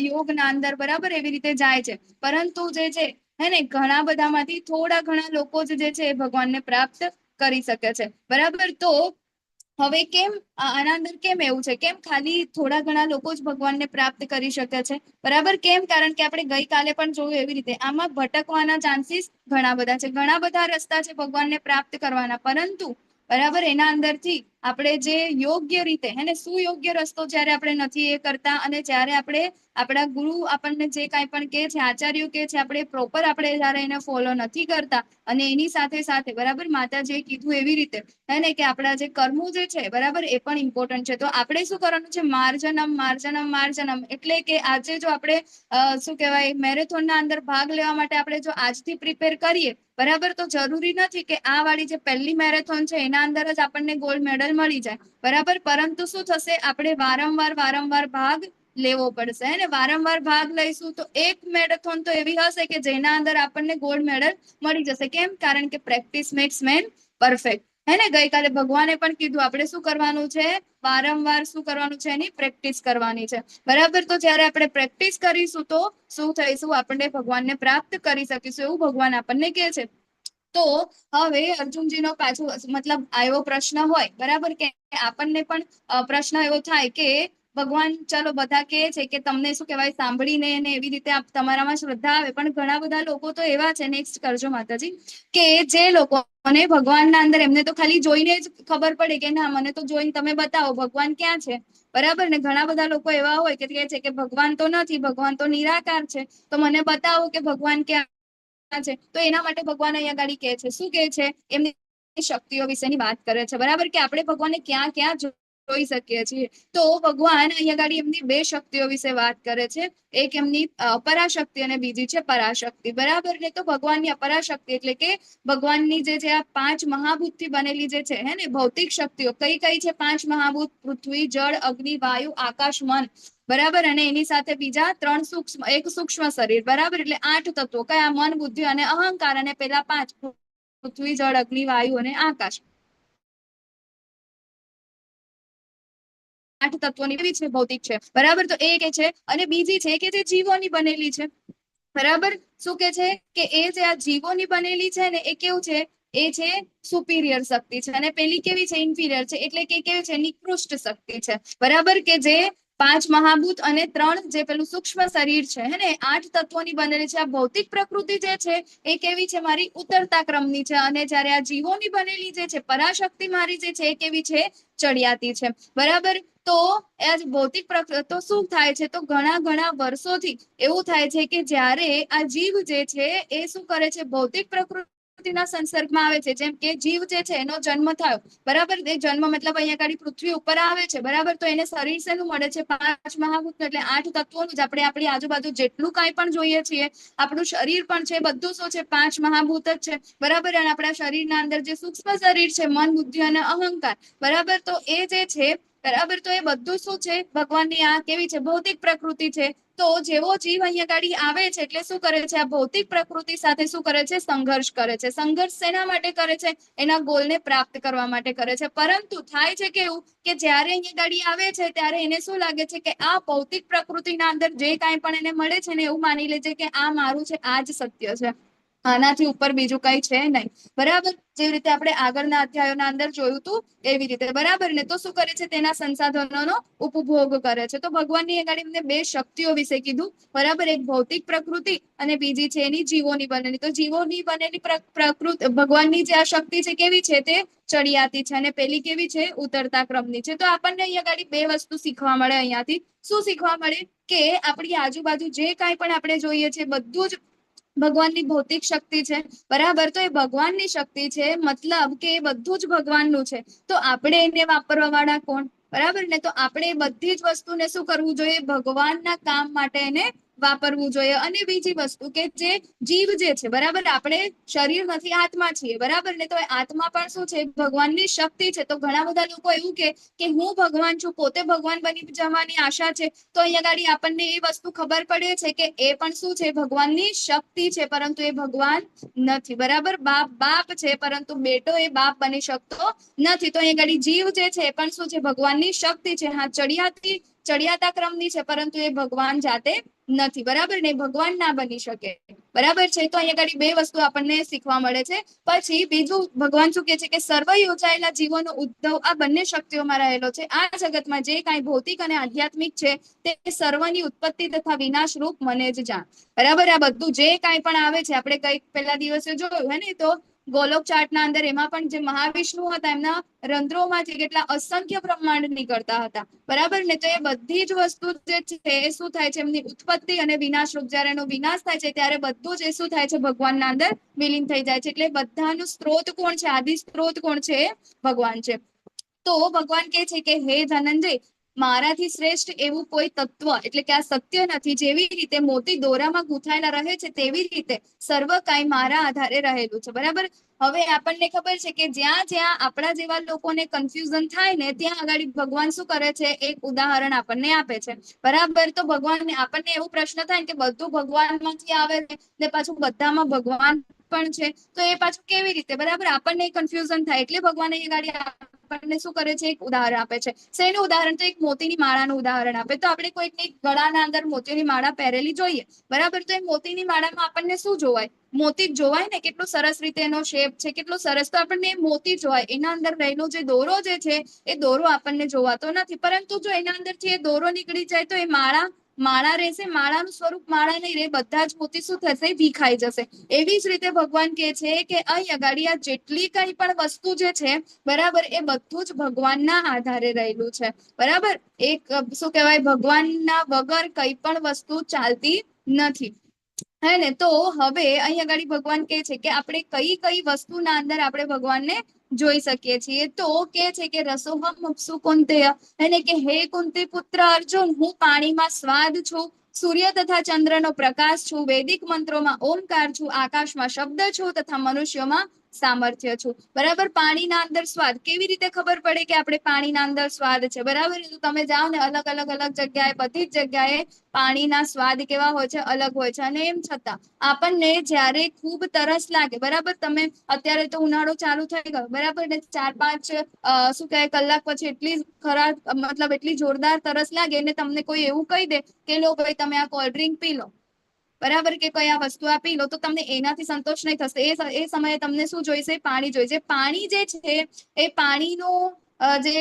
યોગના અંદર બરાબર એવી રીતે જાય છે, પરંતુ જે છે હે ને ઘણા બધામાંથી થોડા ઘણા લોકો જ જે છે એ ભગવાનને પ્રાપ્ત કરી શકે છે, બરાબર. તો હવે કેમ આના અંદર કેમ એવું છે, કેમ ખાલી થોડા ઘણા લોકો જ ભગવાનને પ્રાપ્ત કરી શકે છે, બરાબર? કેમ? કારણ કે આપણે ગઈકાલે પણ જોયું એવી રીતે આમાં ભટકવાના ચાન્સીસ ઘણા બધા છે, ઘણા બધા રસ્તા છે ભગવાનને પ્રાપ્ત કરવાના, પરંતુ બરાબર એના અંદરથી આપણે જે યોગ્ય રીતે હે સુયોગ્ય રસ્તો જ્યારે આપણે નથી એ કરતા, અને જ્યારે આપણે આપણા ગુરુ આપણને જે કાંઈ પણ કહે છે, આચાર્યો કહે છે, આપણે પ્રોપર આપણે જ્યારે એને ફોલો નથી કરતા, અને એની સાથે સાથે બરાબર માતાજીએ કીધું એવી રીતે હે ને કે આપણા જે કર્મો જે છે બરાબર એ પણ ઇમ્પોર્ટન્ટ છે. તો આપણે શું કરવાનું છે? માર્જનમ માર્જનમ માર્જનમ, એટલે કે આજે જો આપણે શું કહેવાય મેરેથોનના અંદર ભાગ લેવા માટે આપણે જો આજથી પ્રિપેર કરીએ બરાબર, તો જરૂરી નથી કે આ વાળી જે પહેલી મેરેથોન છે એના અંદર જ આપણને ગોલ્ડ મેડલ મળી જાય, બરાબર? પરંતુ શું થશે? આપણે વારંવાર ભાગ લેવો પડશે હે ને, વારંવાર ભાગ લઈશું તો એક મેરેથોન તો એવી હશે કે જેના અંદર આપણને ગોલ્ડ મેડલ મળી જશે. કેમ? કારણ કે પ્રેક્ટિસ મેક્સ મેન પરફેક્ટ હે ને. ગઈકાલે ભગવાને પણ કીધું આપણે શું કરવાનું છે? વારંવાર શું કરવાનું છે? એની પ્રેક્ટિસ કરવાની છે, બરાબર? તો જ્યારે આપણે પ્રેક્ટિસ કરીશું તો શું થઈશું? આપણને ભગવાનને પ્રાપ્ત કરી શકીશું, એવું ભગવાન આપણને કહે છે. તો હવે અર્જુનજીનો પાછો મતલબ આવ્યો પ્રશ્ન હોય બરાબર, કે આપણને પણ પ્રશ્ન એવો થાય કે ભગવાન ચલો બધા કહે છે કે તમને શું કહેવાય સાંભળીને ને એવી રીતે તમારામાં શ્રદ્ધા આવે, પણ ઘણા બધા લોકો તો એવા છે, નેક્સ્ટ કરજો માતાજી, કે જે લોકોને ભગવાનના અંદર એમને તો ખાલી જોઈને જ ખબર પડે કે ના મને તો જોઈને તમે બતાવો ભગવાન ક્યાં છે, બરાબર ને? ઘણા બધા લોકો એવા હોય કે કહે છે કે ભગવાન તો નથી, ભગવાન તો નિરાકાર છે, તો મને બતાવો કે ભગવાન ક્યાં છે. તો એના માટે ભગવાન અહીંયા ગાડી કહે છે, શું કહે છે? એમની શક્તિઓ વિશેની વાત કરે છે, બરાબર? કે આપણે ભગવાનને ક્યાં ક્યાં જોઈ શકીએ છીએ. તો ભગવાન અહીંયા ગાડી એમની બે શક્તિઓ વિશે વાત કરે છે, એક એમની અપરાશક્તિ અને બીજી છે પરાશક્તિ, બરાબર ને? તો ભગવાનની અપરાશક્તિ એટલે કે ભગવાનની જે આ 5 મહાભૂતથી બનેલી જે છે હે ને ભૌતિક શક્તિઓ, કઈ કઈ છે? 5 મહાભૂત: પૃથ્વી, જળ, અગ્નિ, વાયુ, આકાશ, મન, બરાબર? અને એની સાથે બીજા 3 સૂક્ષ્મ, એક સૂક્ષ્મ શરીર, બરાબર? એટલે 8 તત્વો કયા? મન, બુદ્ધિ અને અહંકાર, અને પેલા 5 પૃથ્વી, જળ, અગ્નિ, વાયુ અને આકાશ, 8 તત્વોની એવી છે ભૌતિક છે, બરાબર? તો એ કે છે, અને બીજી છે કે જે જીવોની બનેલી છે, બરાબર? શું કે છે કે એ જે આ જીવોની બનેલી છે ને એ કેવું છે? એ છે સુપીરિયર શક્તિ છે, અને પેલી કેવી છે? ઇન્ફિરિયર છે, એટલે કે કેવી છે? નિકૃષ્ટ શક્તિ છે, બરાબર? કે જે 5 મહાભૂત અને 3 જે પેલું સૂક્ષ્મ શરીર છે હે ને 8 તત્વોની બનેલી છે. આ ભૌતિક પ્રકૃતિ જે છે એ કેવી છે? મારી ઉતરતા ક્રમની છે, અને જ્યારે આ જીવોની બનેલી જે છે પરાશક્તિ મારી જે છે એ કેવી છે? ચડિયાતી છે, બરાબર? તો એ ભૌતિક તો શું થાય છે? તો ઘણા વર્ષોથી એવું થાય છે કે જ્યારે આ જીવ જે છે એ શું કરે છે? ભૌતિક પ્રકૃતિના સંસર્ગમાં આવે છે. જેમ કે જીવ જે છે એનો જન્મ થયો, બરાબર? એ જન્મ મતલબ અહીંયા ગાડી પૃથ્વી ઉપર આવે છે, બરાબર? તો એને શરીર શેનું મળે છે? 5 મહાભૂત એટલે 8 તત્વોનું જ. આપણે આપણી આજુબાજુ જેટલું કાંઈ પણ જોઈએ છીએ, આપણું શરીર પણ છે, બધું શું છે? 5 મહાભૂત જ છે, બરાબર? અને આપણા શરીરના અંદર જે સૂક્ષ્મ શરીર છે, મન, બુદ્ધિ અને અહંકાર, બરાબર? તો એ જે છે બરાબર, તો એ બધું શું છે? ભગવાનની આ કેવી છે? ભૌતિક પ્રકૃતિ છે. તો જેવો જીવ અહીંયા ગાડી આવે છે એટલે શું કરે છે? આ ભૌતિક પ્રકૃતિ સાથે શું કરે છે? સંઘર્ષ કરે છે. સંઘર્ષ શેના માટે કરે છે? એના ગોલને પ્રાપ્ત કરવા માટે કરે છે. પરંતુ થાય છે કેવું કે જ્યારે અહીંયા ગાડી આવે છે ત્યારે એને શું લાગે છે કે આ ભૌતિક પ્રકૃતિના અંદર જે કાંઈ પણ એને મળે છે ને એવું માની લે છે કે આ મારું છે, આ જ સત્ય છે, આનાથી ઉપર બીજું કઈ છે નહીં, બરાબર? જેવી રીતે આપણે આગળના અધ્યાયોના અંદર જોયું હતું એવી રીતે, બરાબર ને? તો શું કરે છે? તેના સંસાધનોનો ઉપભોગ કરે છે. તો ભગવાનની આગળ એમને બે શક્તિઓ વિશે કીધું, બરાબર? એક ભૌતિક પ્રકૃતિ અને બીજી છે એની જીવોની બનેલી. તો જીવોની બનેલી પ્રકૃતિ ભગવાનની જે આ શક્તિ છે કેવી છે? તે ચડિયાતી છે, અને પેલી કેવી છે? ઉતરતા ક્રમની છે. તો આપણને અહીંયા આગળ બે વસ્તુ શીખવા મળે. અહીંયાથી શું શીખવા મળે? કે આપણી આજુબાજુ જે કાંઈ પણ આપણે જોઈએ છે બધું જ ભગવાનની ભૌતિક શક્તિ છે, બરાબર? તો એ ભગવાનની શક્તિ છે, મતલબ કે એ બધું જ ભગવાનનું છે. તો આપણે એને વાપરવા વાળા કોણ? બરાબર ને? તો આપણે બધી જ વસ્તુને શું કરવું જોઈએ? ભગવાનના કામ માટે એને વાપરવું જોઈએ. અને બીજી વસ્તુ કે જે જીવ જે છે, બરાબર? આપણે શરીર નથી, આત્મા છીએ, બરાબર ને? તો એ આત્મા પણ શું છે? ભગવાનની શક્તિ છે. તો ઘણા બધા લોકો એવું કે હું ભગવાન છું, પોતે ભગવાન બની જવાની આશા છે. તો અહીંયા ગાડી આપણને એ વસ્તુ ખબર પડે છે કે એ પણ શું છે? ભગવાનની શક્તિ છે, પરંતુ એ ભગવાન નથી, બરાબર? બાપ છે, પરંતુ બેટો એ બાપ બની શકતો નથી. તો અહીંયા ગાડી જીવ જે છે એ પણ શું છે? ભગવાનની શક્તિ છે. હા, ચડિયાતા ક્રમની છે, પરંતુ એ ભગવાન જાતે નથી, બરાબર ને? ભગવાન ના બની શકે. બરાબર છે. તો અહીંયા આગળ બે વસ્તુ આપણને શીખવા મળે છે. પછી બીજું ભગવાન શું કહે છે કે સર્વ યોજાયેલા જીવોનો ઉદ્ભવ આ બંને શક્તિઓમાં રહેલો છે. આ જગતમાં જે કાંઈ ભૌતિક અને આધ્યાત્મિક છે તે સર્વની ઉત્પત્તિ તથા વિનાશ રૂપ મને જ જાણ. બરાબર, આ બધું જે કાંઈ પણ આવે છે, આપણે કઈક પહેલા દિવસે જોયું હે ને, તો ગોલોક ચાર્ટના અંદર એમાં પણ જે મહાવિષ્ણુ હતા એમના રંધ્રોમાંથી કેટલા અસંખ્ય બ્રહ્માંડ નીકળતા હતા. બરાબર ને, તો એ બધી જ વસ્તુ જે છે એ શું થાય છે, એમની ઉત્પત્તિ અને વિનાશ રૂપ. જયારે એનો વિનાશ થાય છે ત્યારે બધું જ એ શું થાય છે, ભગવાનના અંદર વિલીન થઈ જાય છે. એટલે બધાનું સ્ત્રોત કોણ છે, આદિ સ્ત્રોત કોણ છે, એ ભગવાન છે. તો ભગવાન કહે છે કે હે ધનંજય, મારાથી શ્રેષ્ઠ એવું કોઈ તત્વ એટલે કે આ સત્ય નથી. જેવી રીતે મોતી દોરામાં ગૂંથાયેલા રહે છે તેવી રીતે સર્વ કાંઈ મારા આધારે રહેલું છે. બરાબર. હવે આપણને ખબર છે કે જ્યાં જ્યાં આપણા જેવા લોકોને કન્ફ્યુઝન થાય ને ત્યાં આગળ ભગવાન શું કરે છે, એક ઉદાહરણ આપણને આપે છે. બરાબર. તો ભગવાન આપણને એવું પ્રશ્ન થાય કે બધું ભગવાનમાંથી આવે ને પાછું બધામાં ભગવાન પણ છે, તો એ પાછું કેવી રીતે? બરાબર, આપણને કન્ફ્યુઝન થાય એટલે ભગવાન એ ગાડી આપણને શું કરે છે, એક ઉદાહરણ આપે છે. શેનું ઉદાહરણ? તો એક મોતીની માળાનું ઉદાહરણ આપે. તો આપણે કોઈકની ગળાના અંદર મોતીની માળા પહેરેલી જોઈએ. બરાબર. તો એ મોતીની માળામાં આપણને શું જોવાય? મોતી જ જોવાય ને. કેટલું સરસ રીતે એનો શેપ છે, કેટલું સરસ. તો આપણને મોતી જોવાય. એના અંદર રહેલો જે દોરો જે છે એ દોરો આપણને જોવાતો નથી. પરંતુ જો એના અંદરથી એ દોરો નીકળી જાય તો એ માળા રહેશે. માળાનું સ્વરૂપ માળા નહીં રહે. બધા જ મોતી શું થશે? વિખાઈ જશે. એવી જ રીતે ભગવાન કહે છે કે અહીં અગાડી આ જેટલી કઈ પણ વસ્તુ જે છે, બરાબર, એ બધું જ ભગવાનના આધારે રહેલું છે. બરાબર. એક શું કહેવાય, ભગવાનના વગર કઈ પણ વસ્તુ ચાલતી નથી. હે ને. તો હવે અહીં આગળ ભગવાન કહે છે કે આપણે કઈ કઈ વસ્તુના અંદર આપણે ભગવાનને જોઈ શકીએ છીએ. તો કે છે કે રસોહમ અપ્સુ કુંતેય, એને કે હે કુંતી પુત્ર અર્જુન, હું પાણીમાં સ્વાદ છું, સૂર્ય તથા ચંદ્રનો પ્રકાશ છું, વૈદિક મંત્રોમાં ઓમકાર છું, આકાશમાં શબ્દ છું તથા મનુષ્યોમાં સામર્થ્ય છું. બરાબર. પાણીના અંદર સ્વાદ કેવી રીતે ખબર પડે કે આપણે પાણીના અંદર સ્વાદ છે? બરાબર. તો તમે જાઓ ને અલગ અલગ જગ્યાએ, બધી જ જગ્યાએ પાણીના સ્વાદ કેવા હોય છે? અલગ હોય છે. અને એમ છતાં આપણને જ્યારે ખૂબ તરસ લાગે, બરાબર, તમે અત્યારે તો ઉનાળો ચાલુ થઈ ગયો, બરાબર ને, 4-5 શું કહે કલાક પછી એટલી ખરાબ, મતલબ એટલી જોરદાર તરસ લાગે ને તમને કોઈ એવું કહી દે કે લો ભાઈ તમે આ કોલ્ડ ડ્રિંક પી લો, બરાબર, કે કઈ આ વસ્તુ આ પી લો, તો તમને એનાથી સંતોષ નહીં થશે. એ સમયે તમને શું જોઈશે? પાણી જોઈશે. પાણી જે છે એ પાણીનું જે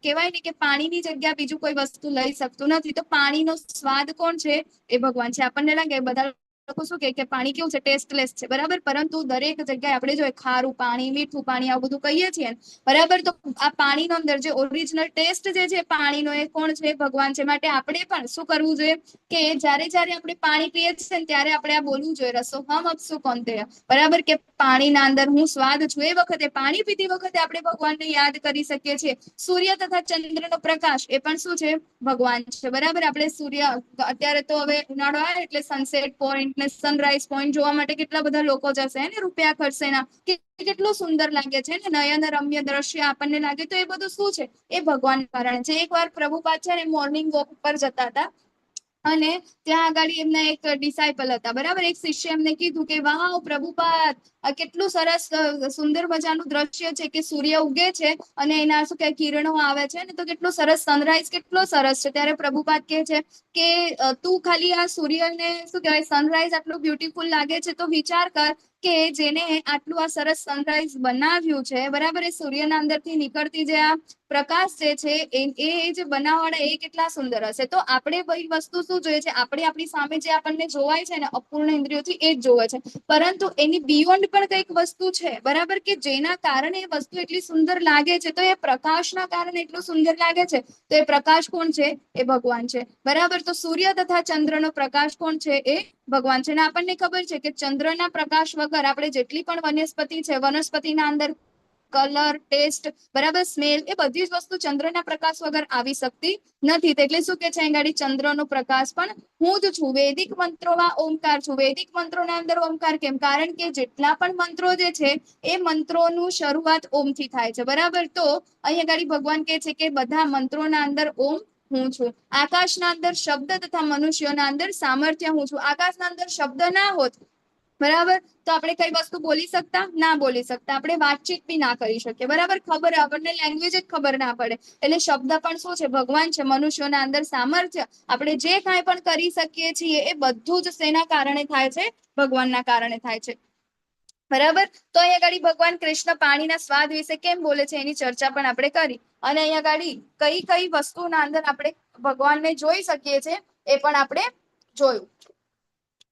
કહેવાય ને કે પાણીની જગ્યા બીજું કોઈ વસ્તુ લઈ શકતું નથી. તો પાણીનો સ્વાદ કોણ છે? એ ભગવાન છે. આપણને લાગે બધા લોકો શું કે પાણી કેવું છે? ટેસ્ટલેસ છે. બરાબર. પરંતુ દરેક જગ્યાએ આપણે જોઈએ ખારું પાણી, મીઠું પાણી, આવું બધું કહીએ છીએ, બરાબર. તો આ પાણીનો અંદર જે ઓરિજિનલ ટેસ્ટ જે છે પાણીનો, એ કોણ છે? ભગવાન છે. માટે આપણે પણ શું કરવું જોઈએ કે જ્યારે આપણે પાણી પીએ છીએ ત્યારે આપણે આ બોલવું જોઈએ, રસોહમ અપ્સુ કૌંતેય. બરાબર, કે પાણીના અંદર હું સ્વાદ છું. એ વખતે પાણી પીતી વખતે આપણે ભગવાનને યાદ કરી શકીએ છીએ. સૂર્ય તથા ચંદ્રનો પ્રકાશ એ પણ શું છે? ભગવાન છે. બરાબર. આપણે સૂર્ય અત્યારે તો હવે ઉનાળો આવે એટલે સનસેટ પોઈન્ટ ને સનરાઈઝ પોઈન્ટ જોવા માટે કેટલા બધા લોકો જશે ને, રૂપિયા ખર્ચે એના, કે કેટલું સુંદર લાગે છે ને, નયન રમ્ય દ્રશ્ય આપણને લાગે. તો એ બધું શું છે? એ ભગવાન કારણ છે. એકવાર પ્રભુપાદ છે ને મોર્નિંગ વોક ઉપર જતા હતા અને ત્યાં આગળ એમના એક ડિસાઇપલ હતા, બરાબર. એક શિષ્ય એમને કીધું કે વાહ પ્રભુપાદ, કેટલું સરસ સુંદર મજાનું દ્રશ્ય છે કે સૂર્ય ઉગે છે અને એના શું કે કિરણો આવે છે ને, તો કેટલું સરસ સનરાઈઝ, કેટલો સરસ છે. ત્યારે પ્રભુપાદ કહે છે કે તું ખાલી આ સૂર્યને શું કહેવાય સનરાઈઝ આટલું બ્યુટીફુલ લાગે છે, તો વિચાર કર કે જેને આટલું આ સરસ સનરાઈઝ બનાવ્યું છે, બરાબર, એ સૂર્યના અંદરથી નીકળતી જે આ પ્રકાશ જે છે એ જે બનાવવાળા એ કેટલા સુંદર હશે. તો આપણે બધી વસ્તુ શું જોઈએ છે? આપણે આપણી સામે જે આપણને જોવાય છે ને અપૂર્ણ ઇન્દ્રિયોથી, એ જ જોવે છે. પરંતુ એની બિયોન્ડ પણ કંઈક વસ્તુ છે, બરાબર, કે જેના કારણે એ વસ્તુ એટલી સુંદર લાગે છે. તો એ પ્રકાશના કારણે એટલું સુંદર લાગે છે. તો એ પ્રકાશ કોણ છે? એ ભગવાન છે. બરાબર. તો સૂર્ય તથા ચંદ્રનો પ્રકાશ કોણ છે? એ ભગવાન છે. અને આપણને ખબર છે કે ચંદ્રના પ્રકાશ વગર આપણે જેટલી પણ વનસ્પતિ છે, વનસ્પતિના અંદર કલર, ટેસ્ટ, બરાબર, સ્મેલ, એ બધી જ વસ્તુ ચંદ્રના પ્રકાશ વગર આવી શકતી નથી. એટલે શું કે છે અહીં ચંદ્રનો પ્રકાશ પણ હું જ છું. વૈદિક મંત્રોમાં ઓમકાર છું. વૈદિક મંત્રોના અંદર ઓમકાર કેમ? કારણ કે જેટલા પણ મંત્રો જે છે એ મંત્રોનું શરૂઆત ઓમથી થાય છે. બરાબર. તો અહીં આગળ ભગવાન કહે છે કે બધા મંત્રોના અંદર ઓમ હું છું. આકાશના અંદર શબ્દ તથા મનુષ્યોના અંદર સામર્થ્ય હું છું. આકાશના અંદર શબ્દ ના હોત બરાબર. તો આપણે કઈ વસ્તુ બોલી શકતા ના બોલી શકતા, આપણે વાતચીત બી ના કરી શકીએ. બરાબર, ખબર આપણને લેંગ્વેજ જ ખબર ના પડે. એટલે શબ્દ પણ શું છે? ભગવાન છે. મનુષ્યોના અંદર સામર્થ્ય, આપણે જે કાંઈ પણ કરી શકીએ છીએ એ બધું જ શેના કારણે થાય છે? ભગવાનના કારણે થાય છે. બરાબર. તો અહીંયા ગાડી ભગવાન કૃષ્ણ પાણીના સ્વાદ વિશે કેમ બોલે છે એની ચર્ચા પણ આપણે કરી. અને અહીંયા ગાડી કઈ કઈ વસ્તુના અંદર આપણે ભગવાનને જોઈ શકીએ છીએ એ પણ આપણે જોયું.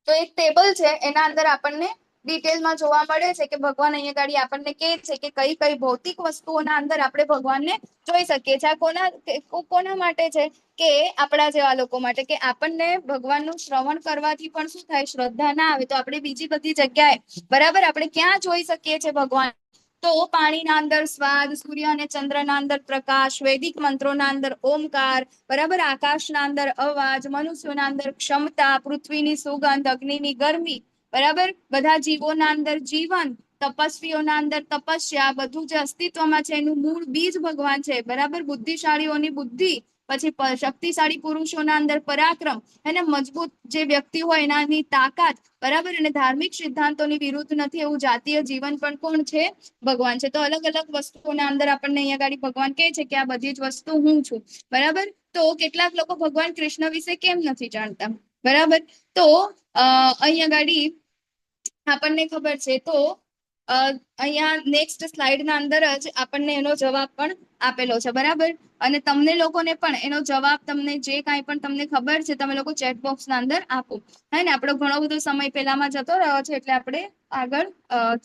તો એક ટેબલ છે એના અંદર આપણને ડિટેલમાં જોવા મળે છે કે ભગવાન અહીંયા ગાડી આપણને કહે છે કે કઈ કઈ ભૌતિક વસ્તુઓના અંદર આપણે ભગવાનને જોઈ શકીએ છીએ. આ કોના માટે છે? કે આપણા જેવા લોકો માટે, કે આપણને ભગવાનનું શ્રવણ કરવાથી પણ શું થાય? શ્રદ્ધા ના આવે તો આપણે બીજી બધી જગ્યાએ, બરાબર, આપણે ક્યાં જોઈ શકીએ છીએ ભગવાન? તો પાણીના અંદર સ્વાદ, સૂર્ય અને ચંદ્રના અંદર પ્રકાશ, વૈદિક મંત્રોના અંદર ઓમકાર, બરાબર, આકાશના અંદર અવાજ, મનુષ્યોના અંદર ક્ષમતા, પૃથ્વીની સુગંધ, અગ્નિની ગરમી, બરાબર, બધા જીવોના અંદર જીવન, તપસ્વીઓના અંદર તપસ્યા, બધું જે અસ્તિત્વમાં છે એનું મૂળ બીજ ભગવાન છે. બરાબર, બુદ્ધિશાળીઓની બુદ્ધિ, પછી શક્તિશાળી પુરુષોના અંદર પરાક્રમ, અને મજબૂત જે વ્યક્તિ હોય એનાની તાકાત, બરાબર, અને ધાર્મિક સિદ્ધાંતોની વિરુદ્ધ નથી એવું જાતીય જીવન પણ કોણ છે? ભગવાન છે. તો અલગ અલગ વસ્તુઓના અંદર આપણને અહીંયા ગાડી ભગવાન કહે છે કે આ બધી જ વસ્તુ હું છું. બરાબર. તો કેટલાક લોકો ભગવાન કૃષ્ણ વિશે કેમ નથી જાણતા? બરાબર. તો અહીંયા ગાડી આપણને ખબર છે. તો અહીંયા નેક્સ્ટ સ્લાઇડના અંદર જ આપણને એનો જવાબ પણ આપેલો છે. બરાબર. અને તમને લોકોને પણ એનો જવાબ, તમને જે કાંઈ પણ તમને ખબર છે તમે લોકો ચેટ બોક્સના અંદર આપો. હે ને, આપણો ઘણો બધો સમય પહેલામાં જતો રહ્યો છે એટલે આપણે આગળ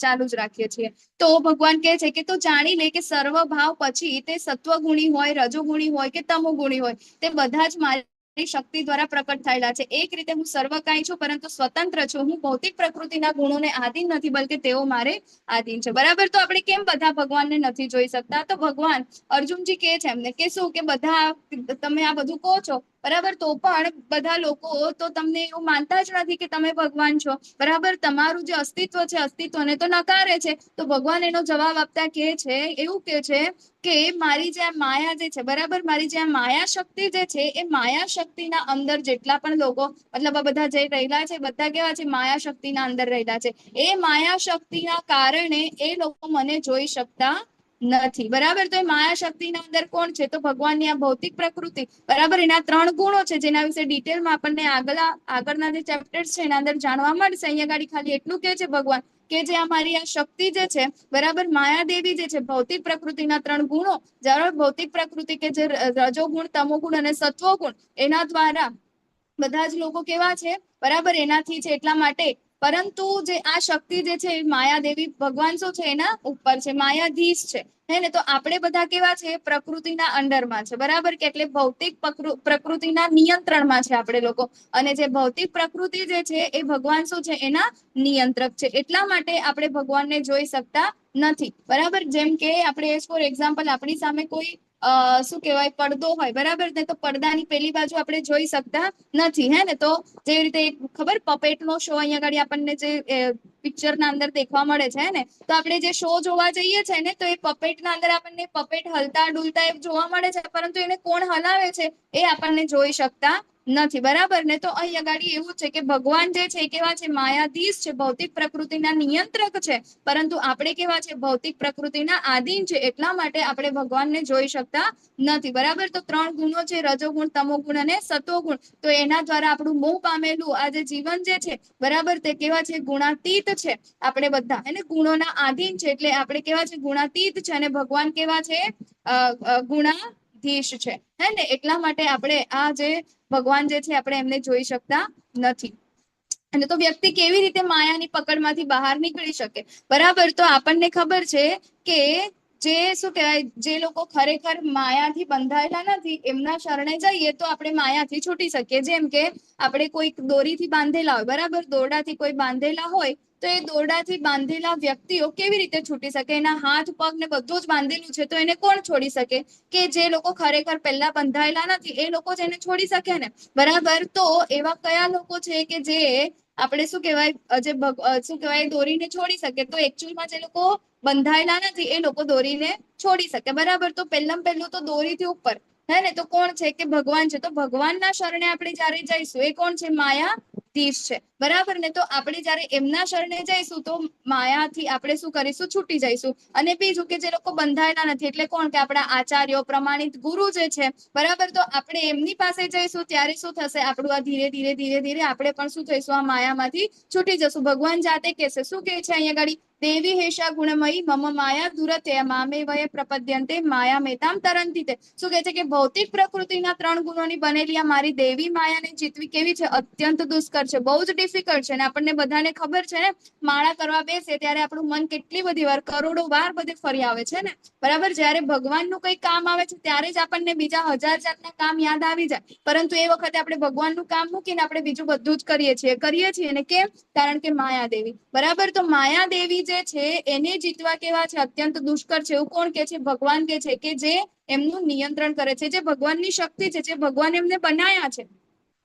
ચાલુ જ રાખીએ છીએ. તો ભગવાન કહે છે કે તું જાણી લે કે સર્વ ભાવ પછી તે સત્વગુણી હોય, રજોગુણી હોય કે તમોગુણી હોય, તે બધા જ મારી શક્તિ દ્વારા પ્રકટ થયેલા છે. એક રીતે હું સર્વકાય છું પરંતુ સ્વતંત્ર છું. હું ભૌતિક પ્રકૃતિના ગુણોને આધીન નથી, બલ્કે તેઓ મારે આધીન છે. બરાબર. તો આપણે કેમ બધા ભગવાનને નથી જોઈ શકતા? તો ભગવાન અર્જુનજી કહે છે એમને કે શું, કે બધા તમે આ બધું કહો છો, બરાબર, તો પણ બધા લોકો તો તમને એવું માનતા જ નથી કે તમે ભગવાન છો. બરાબર, તમારું જે અસ્તિત્વ છે અસ્તિત્વને તો નકારે છે. તો ભગવાન એનો જવાબ આપતા કહે છે, એવું કહે છે કે મારી જે આ માયા જે છે, બરાબર, મારી જે આ માયા શક્તિ જે છે એ માયા શક્તિના અંદર જેટલા પણ લોકો, મતલબ આ બધા જે રહેલા છે બધા કેવા છે? માયા શક્તિના અંદર રહેલા છે. એ માયા શક્તિના કારણે એ લોકો મને જોઈ શકતા નથી. બરાબર. તો એ માયા શક્તિના અંદર કોણ છે? તો ભગવાનની આ ભૌતિક પ્રકૃતિ, બરાબર, એના 3 ગુણો છે જેના વિશે ડિટેલમાં આપણને આગળના જે ચેપ્ટર્સ છે એના અંદર જાણવા મળશે. અહીંયા ગાડી ખાલી એટલું કહે છે ભગવાન કે જે અમારી આ શક્તિ જે છે, બરાબર, માયાદેવી જે છે, ભૌતિક પ્રકૃતિના 3 ગુણો, જ્યારે ભૌતિક પ્રકૃતિ કે જે રજોગુણ, તમોગુણ અને સત્વગુણ, એના દ્વારા બધા જ લોકો કેવા છે? બરાબર, એનાથી છે. એટલા માટે, પરંતુ જે આ શક્તિ જે છે માયાદેવી, ભગવાન શું છે? એના ઉપર છે, માયાધીશ છે. હે ને, તો આપણે બધા કેવા છે? પ્રકૃતિના અંડરમાં છે. બરાબર, કે એટલે ભૌતિક પ્રકૃતિના નિયંત્રણમાં છે આપણે લોકો. અને જે ભૌતિક પ્રકૃતિ જે છે એ ભગવાન શું છે? એના નિયંત્રક છે. એટલા માટે આપણે ભગવાનને જોઈ શકતા નથી. બરાબર. જેમ કે આપણે ફોર એક્ઝામ્પલ આપણી સામે કોઈ શું કહેવાય, પડદો હોય, બરાબર, ને તો પડદાની પેલી બાજુ આપણે જોઈ શકતા નથી. હે ને, તો જેવી રીતે ખબર પપેટનો શો અહીંયા આગળ આપણને જે પિક્ચરના અંદર દેખવા મળે છે ને, તો આપણે જે શો જોવા જઈએ છે ને, તો એ પપેટના અંદર આપણને પપેટ હલતા ડુલતા એ જોવા મળે છે, પરંતુ એને કોણ હલાવે છે એ આપણને જોઈ શકતા નથી. બરાબર ને. તો અહીં આગળ એવું છે કે ભગવાન જે છે એ કેવા છે? માયાધીશ છે, ભૌતિક પ્રકૃતિના નિયંત્રક છે, પરંતુ આપણે કેવા છે? ભૌતિક પ્રકૃતિના આધીન છે. એટલા માટે આપણે ભગવાનને જોઈ શકતા નથી. બરાબર. તો 3 ગુણો છે, રજોગુણ, તમોગુણ અને સત્વગુણ. તો એના દ્વારા આપણું મોહ પામેલું આ જે જીવન જે છે, બરાબર, તે કેવા છે? ગુણાતીત છે. આપણે બધા એને ગુણોના આધીન છે, એટલે આપણે કેવા છે? ગુણાતીત છે. અને ભગવાન કેવા છે? ગુણાધીશ છે. હે ને, એટલા માટે આપણે આ જે ભગવાન જે છે આપણે એમને જોઈ શકતા નથી. અને તો વ્યક્તિ કેવી રીતે માયાની પકડમાંથી બહાર નીકળી શકે? બરાબર. તો આપણને ખબર છે કે જે શું કહેવાય, જે લોકો ખરેખર માયાથી બંધાયેલા નથી એમના શરણે જઈએ તો આપણે માયાથી છૂટી શકીએ. જેમ કે આપણે કોઈ દોરીથી બાંધેલા હોય, બરાબર, દોરડાથી કોઈ બાંધેલા હોય, તો એ દોરડાથી બાંધેલા વ્યક્તિઓ કેવી રીતે છૂટી શકે? એના હાથ પગ ને બધું જ બાંધેલું છે, તો એને કોણ છોડી શકે? કે જે લોકો ખરેખર પહેલા બંધાયેલા નથી એ લોકો જ એને છોડી શકે ને. બરાબર. તો એવા કયા લોકો છે કે જે આપણે શું કહેવાય, જે શું કહેવાય, દોરીને છોડી શકે? તો એકચ્યુઅલમાં જે લોકો બંધાયેલા નથી એ લોકો દોરીને છોડી શકે. બરાબર. તો પહેલું તો દોરીથી ઉપર, હે ને, તો કોણ છે? કે ભગવાન છે. તો ભગવાનના શરણે આપણે જયારે જઈશું, એ કોણ છે? માયા ધીશ છે, બરાબર ને? તો આપણે જ્યારે એમના શરણે જઈશું તો માયાથી આપણે શું કરીશું? છૂટી જઈશું. અને બીજું કે જે લોકો બંધાયેલા નથી, એટલે કોણ? કે આપણા આચાર્યો, પ્રમાણિત ગુરુ જે છે, બરાબર? તો આપણે એમની પાસે જઈશું ત્યારે શું થશે? આપણું આ ધીરે ધીરે ધીરે ધીરે આપણે પણ શું થઈશું? આ માયામાંથી છૂટી જશું. ભગવાન જાતે કહેશે, શું કહે છે અહીંયા ગાડી? દેવી હેષા ગુણમયી મમ માયા દુરતે મામે વયે પ્રપદ્યંતે માયા મેતામ તરંતી તે. શું કહે છે? કે ભૌતિક પ્રકૃતિના 3 ગુણોની બનેલી આ મારી દેવી માયાને જીતવી કેવી છે? અત્યંત દુષ્કર છે, બહુ જ ડિફિકલ્ટ છે. અને આપણને બધાને ખબર છે ને, માળા કરવા બેસે ત્યારે આપણું મન કેટલી બધી વાર, કરોડો વાર બધે ફરી આવે છે ને, બરાબર? જ્યારે ભગવાનનું કંઈ કામ આવે છે ત્યારે જ આપણને બીજા 1000 જાતના કામ યાદ આવી જાય, પરંતુ એ વખતે આપણે ભગવાનનું કામ મૂકીને આપણે બીજું બધું જ કરીએ છીએ. અને કેમ? કારણ કે માયાદેવી, બરાબર? તો માયાદેવી જે છે એને જીતવા કેવા છે? અત્યંત દુષ્કર છે. એવું કોણ કે છે? ભગવાન કે છે, કે જે એમનું નિયંત્રણ કરે છે, જે ભગવાનની શક્તિ છે, જે ભગવાન એમને બનાયા છે,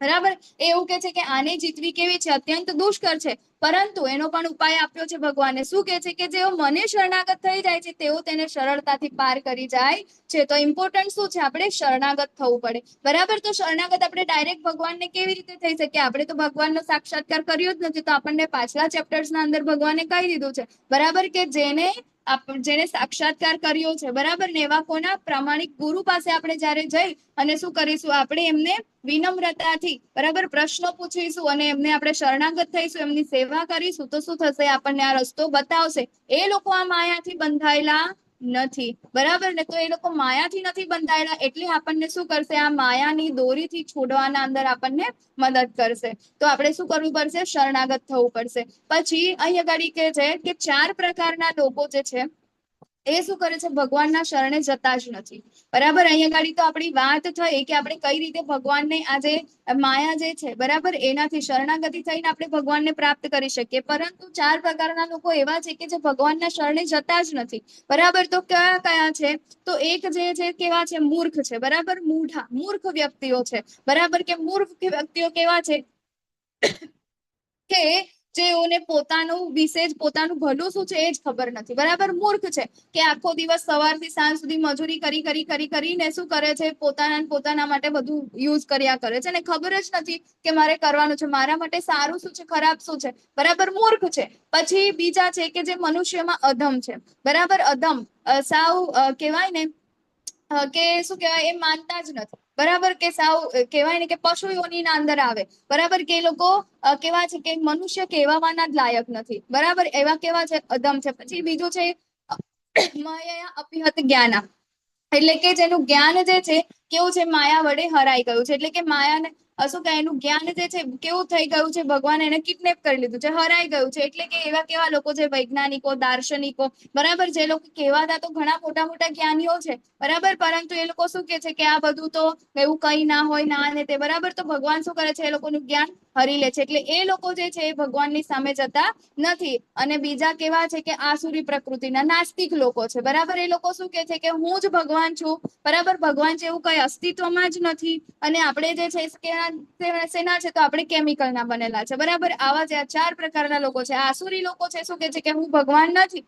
બરાબર? એવું કે છે કે આને જીતવી કેવી છે? અત્યંત દુષ્કર છે. પરંતુ એનો પણ ઉપાય આપ્યો છે ભગવાને. શું કે છે? કે જેઓ મને શરણાગત થઈ જાય છે તેઓ તેને સરળતાથી પાર કરી જાય છે. તો ઇમ્પોર્ટન્ટ શું છે? આપણે શરણાગત થવું પડે, બરાબર? તો શરણાગત આપણે ડાયરેક્ટ ભગવાનને કેવી રીતે થઈ શકીએ? આપણે તો ભગવાનનો સાક્ષાત્કાર કર્યો જ નથી. તો આપણને પાછલા ચેપ્ટર્સના અંદર ભગવાને કહી દીધું છે, બરાબર? કે જેને સાક્ષાત્કાર કર્યો છે, બરાબર ને? એવા કોના? પ્રામાણિક ગુરુ પાસે આપણે જ્યારે જઈ અને શું કરીશું? આપણે એમને વિનમ્રતાથી, બરાબર, પ્રશ્નો પૂછીશું અને એમને આપણે શરણાગત થઈશું, એમની સેવા કરીશું, તો શું થશે? આપણને આ રસ્તો બતાવશે. એ લોકો આ માયાથી બંધાયેલા નથી, બરાબર ને? તો એ લોકો માયાથી નથી બંધાયેલા એટલે આપણને શું કરશે? આ માયાની દોરીથી છોડવાના અંદર આપણને મદદ કરશે. તો આપણે શું કરવું પડશે? શરણાગત થવું પડશે. પછી અહીંયા ગાડી કે છે કે 4 પ્રકારના લોકો જે છે એ શું કરે છે? ભગવાનના શરણે જતા જ નથી, બરાબર? અહીંયા ગાડી તો આપણી વાત થઈ કે આપણે કઈ રીતે ભગવાનને આજે માયા જે છે, બરાબર, એનાથી શરણાગતિ થઈને આપણે ભગવાનને પ્રાપ્ત કરી શકીએ. પરંતુ 4 પ્રકારના લોકો એવા છે કે જે ભગવાનના શરણે જતા જ નથી, બરાબર? તો કયા કયા છે? તો એક જે છે કેવા છે? મૂર્ખ છે, બરાબર? મૂર્ખ વ્યક્તિઓ છે, બરાબર? કે મૂર્ખ વ્યક્તિઓ કેવા છે? કે જેઓને પોતાનું વિશે જ, પોતાનું ભલું શું છે એ જ ખબર નથી, બરાબર? મૂર્ખ છે કે આખો દિવસ સવારથી સાંજ સુધી મજૂરી કરીને શું કરે છે? પોતાના માટે બધું યુઝ કર્યા કરે છે, અને ખબર જ નથી કે મારે કરવાનું છે, મારા માટે સારું શું છે, ખરાબ શું છે, બરાબર? મૂર્ખ છે. પછી બીજા છે કે જે મનુષ્યમાં અધમ છે, બરાબર? અધમ સાવ કહેવાય ને કે શું કહેવાય? એ માનતા જ નથી, બરાબર? કે સાવ કહેવાય ને કે પશુ યોનિના અંદર આવે, બરાબર? કે એ લોકો કેવા છે? કે મનુષ્ય કહેવાના જ લાયક નથી, બરાબર? એવા કેવા છે? અધમ છે. પછી બીજું છે માયા અપિહત જ્ઞાના, એટલે કે જેનું જ્ઞાન જે છે કેવું છે? માયા વડે હરાઈ ગયું છે. એટલે કે માયાને શું કહે? એનું જ્ઞાન જે છે કેવું થઈ ગયું છે? ભગવાન એને કિડનેપ કરી લીધું છે, હરાઈ ગયું છે. એટલે કે એવા કેવા લોકો છે? વૈજ્ઞાનિકો, દાર્શનિકો, બરાબર? જે લોકો કહેવાતા તો ઘણા મોટા મોટા જ્ઞાનીઓ છે, બરાબર? પરંતુ એ લોકો શું કે છે? કે આ બધું તો એવું કઈ ના હોય, ના ને તે, બરાબર? તો ભગવાન શું કરે છે? એ લોકોનું જ્ઞાન હરી લે છે. એટલે એ લોકો જે છે એ ભગવાનની સામે જતા નથી. અને બીજા કેવા છે? કે આસુરી પ્રકૃતિના નાસ્તિક લોકો છે, બરાબર? એ લોકો શું કે છે? કે હું જ ભગવાન છું, બરાબર? ભગવાન જેવું કઈ અસ્તિત્વમાં જ નથી. અને આપણે જે છે શેના છે? તો આપણે કેમિકલના બનેલા છે, બરાબર? આવા જે 4 પ્રકારના લોકો છે. આસુરી લોકો છે, શું કે છે? કે હું ભગવાન નથી,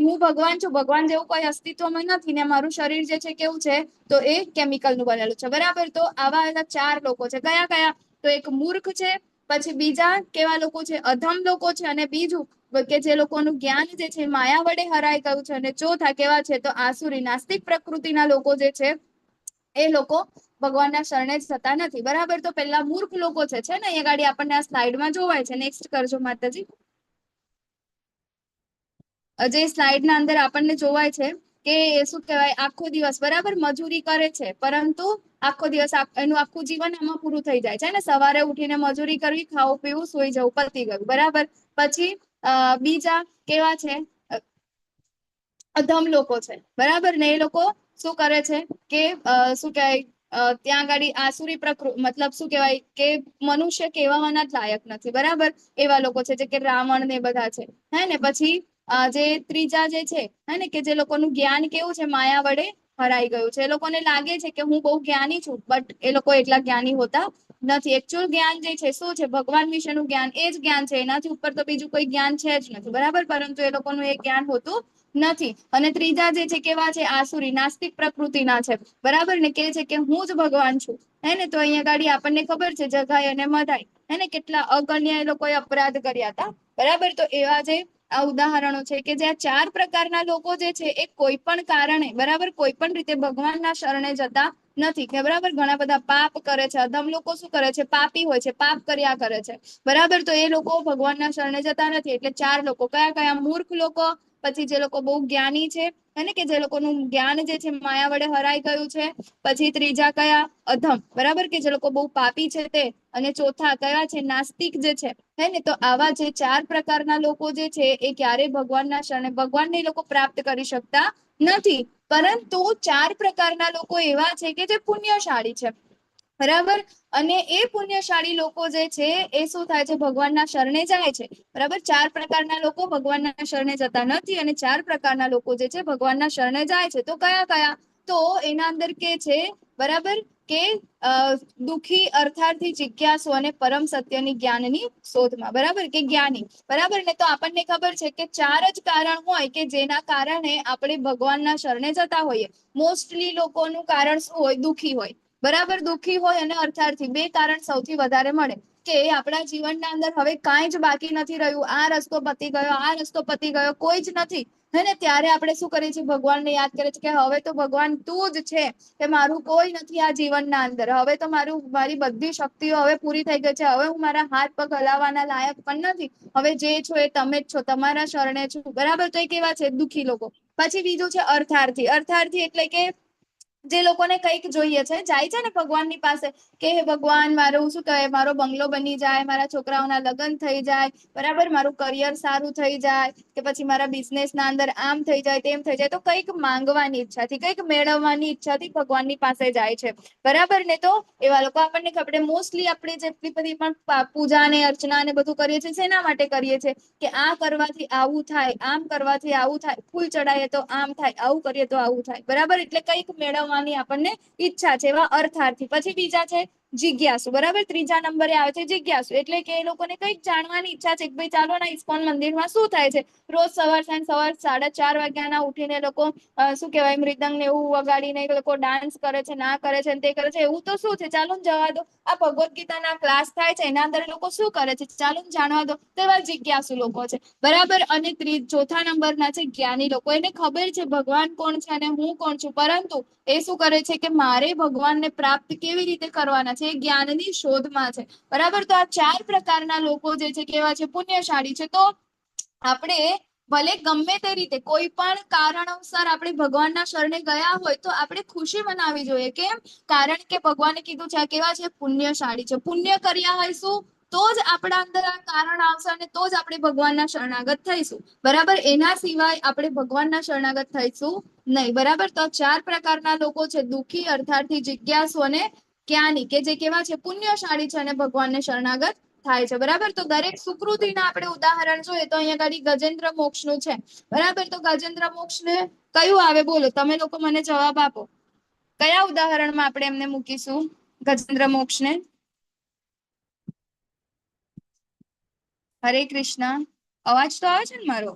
હું ભગવાન છું, ભગવાન જેવું કોઈ અસ્તિત્વમાં નથી, ને મારું શરીર જે છે કેવું છે? તો એ કેમિકલનું બનેલું છે, બરાબર? તો આવા 4 લોકો છે. કયા કયા? તો એક મૂર્ખ છે, પછી બીજા કેવા લોકો છે? અધમ લોકો છે, અને બીજું કે જે લોકોનું જ્ઞાન જે છે માયા વડે હરાઈ ગયું છે, અને ચોથા કેવા છે? તો આસુરી નાસ્તિક પ્રકૃતિના લોકો જે છે એ લોકો ભગવાનના શરણે જ થતા નથી, બરાબર? તો પેલા મૂર્ખ લોકો છે ને અહીંયા ગાડી આપણને આ સ્લાઇડમાં જોવાય છે. નેક્સ્ટ કરજો માતાજી. જે સ્લાઇડના અંદર આપણને જોવાય છે કે શું કહેવાય? આખો દિવસ, બરાબર, મજૂરી કરે છે, પરંતુ આખો દિવસ એનું આખું જીવન આમાં પૂરું થઈ જાય છે ને. સવારે ઉઠીને મજૂરી કરવી, ખાવું પીવું, સુઈ જવું, પતી ગયું, બરાબર? પછી બીજા કેવા છે? અધમ લોકો છે, બરાબર ને? એ લોકો શું કરે છે? કે શું કહેવાય? ત્યાં આગળ આસુરી પ્રકૃતિ, મતલબ શું કહેવાય? કે મનુષ્ય કહેવાના જ લાયક નથી, બરાબર? એવા લોકો છે જે કે રાવણ ને બધા છે, હે ને? પછી જે ત્રીજા જે છે, હે ને, કે જે લોકોનું જ્ઞાન કેવું છે? માયા વડે હરાઈ ગયું છે. એ લોકોને લાગે છે કે હું બહુ જ્ઞાની છું, બટ એ લોકો એટલા જ્ઞાની હોતા નથી. એકચ્યુઅલ જ્ઞાન જે છે શું છે? ભગવાન વિશેનું જ્ઞાન, એ જ જ્ઞાન છે. એનાથી ઉપર તો બીજું કોઈ જ્ઞાન છે જ નથી, બરાબર? પરંતુ એ લોકોનું એ જ્ઞાન હોતું નથી. અને ત્રીજા જે છે કેવા છે? આસુરી નાસ્તિક પ્રકૃતિના છે, બરાબર ને? કે છે કે હું જ ભગવાન છું, હે ને? તો અહીંયા ગાડી આપણને ખબર છે જગાય અને મધાય, હે ને કેટલા અગણ્ય એ લોકોએ અપરાધ કર્યા હતા, બરાબર. તો એવા જે આ ઉદાહરણો છે કે જે આ 4 પ્રકારના લોકો જે છે એ કોઈ પણ કારણે, બરાબર, કોઈ પણ રીતે ભગવાનના શરણે જતા નથી, કે બરાબર. ઘણા બધા પાપ કરે છે, અધમ લોકો શું કરે છે, પાપી હોય છે, પાપ કર્યા કરે છે, બરાબર. તો એ લોકો ભગવાનના શરણે જતા નથી. એટલે 4 લોકો કયા કયા? મૂર્ખ લોકો, પછી જે લોકો બહુ જ્ઞાની છે, અને કે જે લોકોનું જ્ઞાન જે છે માયા વડે હરાઈ ગયું છે. પછી ત્રીજા કયા? અધમ, બરાબર, કે જે લોકો બહુ પાપી છે તે. અને ચોથા કયા છે? નાસ્તિક જે છે, હે ને. તો આવા જે 4 પ્રકારના લોકો જે છે એ ક્યારે ભગવાનના શરણે, ભગવાનને એ લોકો પ્રાપ્ત કરી શકતા નથી. પરંતુ 4 પ્રકારના લોકો એવા છે કે જે પુણ્યશાળી છે, બરાબર. અને એ પુણ્યશાળી લોકો જે છે એ શું થાય છે? ભગવાનના શરણે જાય છે, બરાબર. 4 પ્રકારના લોકો ભગવાનના શરણે જતા નથી, અને 4 પ્રકારના લોકો જે છે ભગવાનના શરણે જાય છે. તો કયા કયા? તો એના અંદર કે છે, બરાબર, કે દુઃખી, અર્થાર્થી, જિજ્ઞાસુ અને પરમ સત્યની જ્ઞાનની શોધમાં, બરાબર, કે જ્ઞાની, બરાબર ને. તો આપણને ખબર છે કે 4 જ કારણ હોય કે જેના કારણે આપણે ભગવાનના શરણે જતા હોઈએ. મોસ્ટલી લોકોનું કારણ શું હોય? દુઃખી હોય, બરાબર. દુઃખી હોય અને અર્થાર્થી, 2 કારણ સૌથી વધારે મળે. કે આપણા જીવનના અંદર હવે કાંઈ જ બાકી નથી રહ્યું, આ રસ્તો પતી ગયો, આ રસ્તો પતી ગયો, કોઈ જ નથી, હે ને. ત્યારે આપણે શું કરીએ છીએ? ભગવાનને યાદ કરીએ છીએ કે હવે તો ભગવાન તું જ છે, કે મારું કોઈ નથી આ જીવનના અંદર. હવે તો મારી બધી શક્તિઓ હવે પૂરી થઈ ગઈ છે. હવે હું મારા હાથ પગ હલાવવાના લાયક પણ નથી. હવે જે છો એ તમે જ છો, તમારા શરણે છું, બરાબર. તો એ કેવા છે? દુઃખી લોકો. પછી બીજું છે અર્થાર્થી. અર્થાર્થી એટલે કે જે લોકોને કંઈક જોઈએ છે, જાય છે ને ભગવાનની પાસે કે હે ભગવાન, મારું શું કહેવાય, મારો બંગલો બની જાય, મારા છોકરાઓના લગ્ન થઈ જાય, બરાબર, મારું કરિયર સારું થઈ જાય, કે પછી મારા બિઝનેસના અંદર આમ થઈ જાય, તેમ થઈ જાય. તો કંઈક માંગવાની ઈચ્છાથી, કંઈક મેળવવાની ઈચ્છાથી ભગવાનની પાસે જાય છે, બરાબર ને. તો એવા લોકો આપણને ખબર, મોસ્ટલી આપણે જેટલી બધી પણ પૂજા અને અર્ચના ને બધું કરીએ છીએ, શેના માટે કરીએ છીએ? કે આ કરવાથી આવું થાય, આમ કરવાથી આવું થાય, ફૂલ ચડાવીએ તો આમ થાય, આવું કરીએ તો આવું થાય, બરાબર. એટલે કંઈક મેળવવાની આપણને ઈચ્છા છે, એવા અર્થાર્થી. પછી બીજા છે જિજ્ઞાસુ, બરાબર. ત્રીજા નંબરે આવે છે જિજ્ઞાસુ, એટલે કે એ લોકોને કંઈક જાણવાની ઈચ્છા છે કે ભાઈ ચાલો ને ઇસ્કોન મંદિરમાં શું થાય છે. રોજ સવાર 4:30 વાગ્યાના ઉઠીને લોકો શું કહેવાય, મૃદંગ ને એવું વગાડીને એ લોકો ડાન્સ કરે છે, ના કરે છે, તે કરે છે. એવું તો શું છે? ચાલો ને જવા દો. આ ભગવદ્ ગીતાના ક્લાસ થાય છે, એના અંદર લોકો શું કરે છે? ચાલો ને જાણવા દો. તો એવા જિજ્ઞાસુ લોકો છે, બરાબર. અને ચોથા નંબરના છે જ્ઞાની લોકો. એને ખબર છે ભગવાન કોણ છે અને હું કોણ છું, પરંતુ એ શું કરે છે કે મારે ભગવાનને પ્રાપ્ત કેવી રીતે કરવાના છે, એ જ્ઞાનની શોધમાં છે, બરાબર. તો આ 4 પ્રકારના લોકો જે છે કેવા છે? પુણ્યશાળી છે. તો આપણે ભલે ગમે તે રીતે કોઈ પણ કારણોસર આપણે ભગવાનના શરણે ગયા હોય તો આપણે ખુશી મનાવી જોઈએ. કેમ? કારણ કે ભગવાને કીધું છે આ કેવા છે? પુણ્યશાળી છે. પુણ્ય કર્યા હોયશું તો જ આપણા અંદર આ કારણ આવશે, અને તો જ આપણે ભગવાનના શરણાગત થઈશું, બરાબર. એના સિવાય આપણે ભગવાનના શરણાગત થઈશું નહીં, બરાબર. તો 4 પ્રકારના લોકો છે: દુઃખી, અર્થાર્થી, જિજ્ઞાસુ અને જ્ઞાની, કે જે કેવા છે? પુણ્યશાળી છે અને ભગવાનને શરણાગત થાય છે, બરાબર. તો દરેક સુકૃતિના આપણે ઉદાહરણ જોઈએ તો અહીંયા આગળ ગજેન્દ્ર મોક્ષનું છે, બરાબર. તો ગજેન્દ્ર મોક્ષને કયું આવે? બોલો તમે લોકો, મને જવાબ આપો. કયા ઉદાહરણમાં આપણે એમને મૂકીશું ગજેન્દ્ર મોક્ષને? હરે કૃષ્ણ. અવાજ તો આવે છે ને મારો?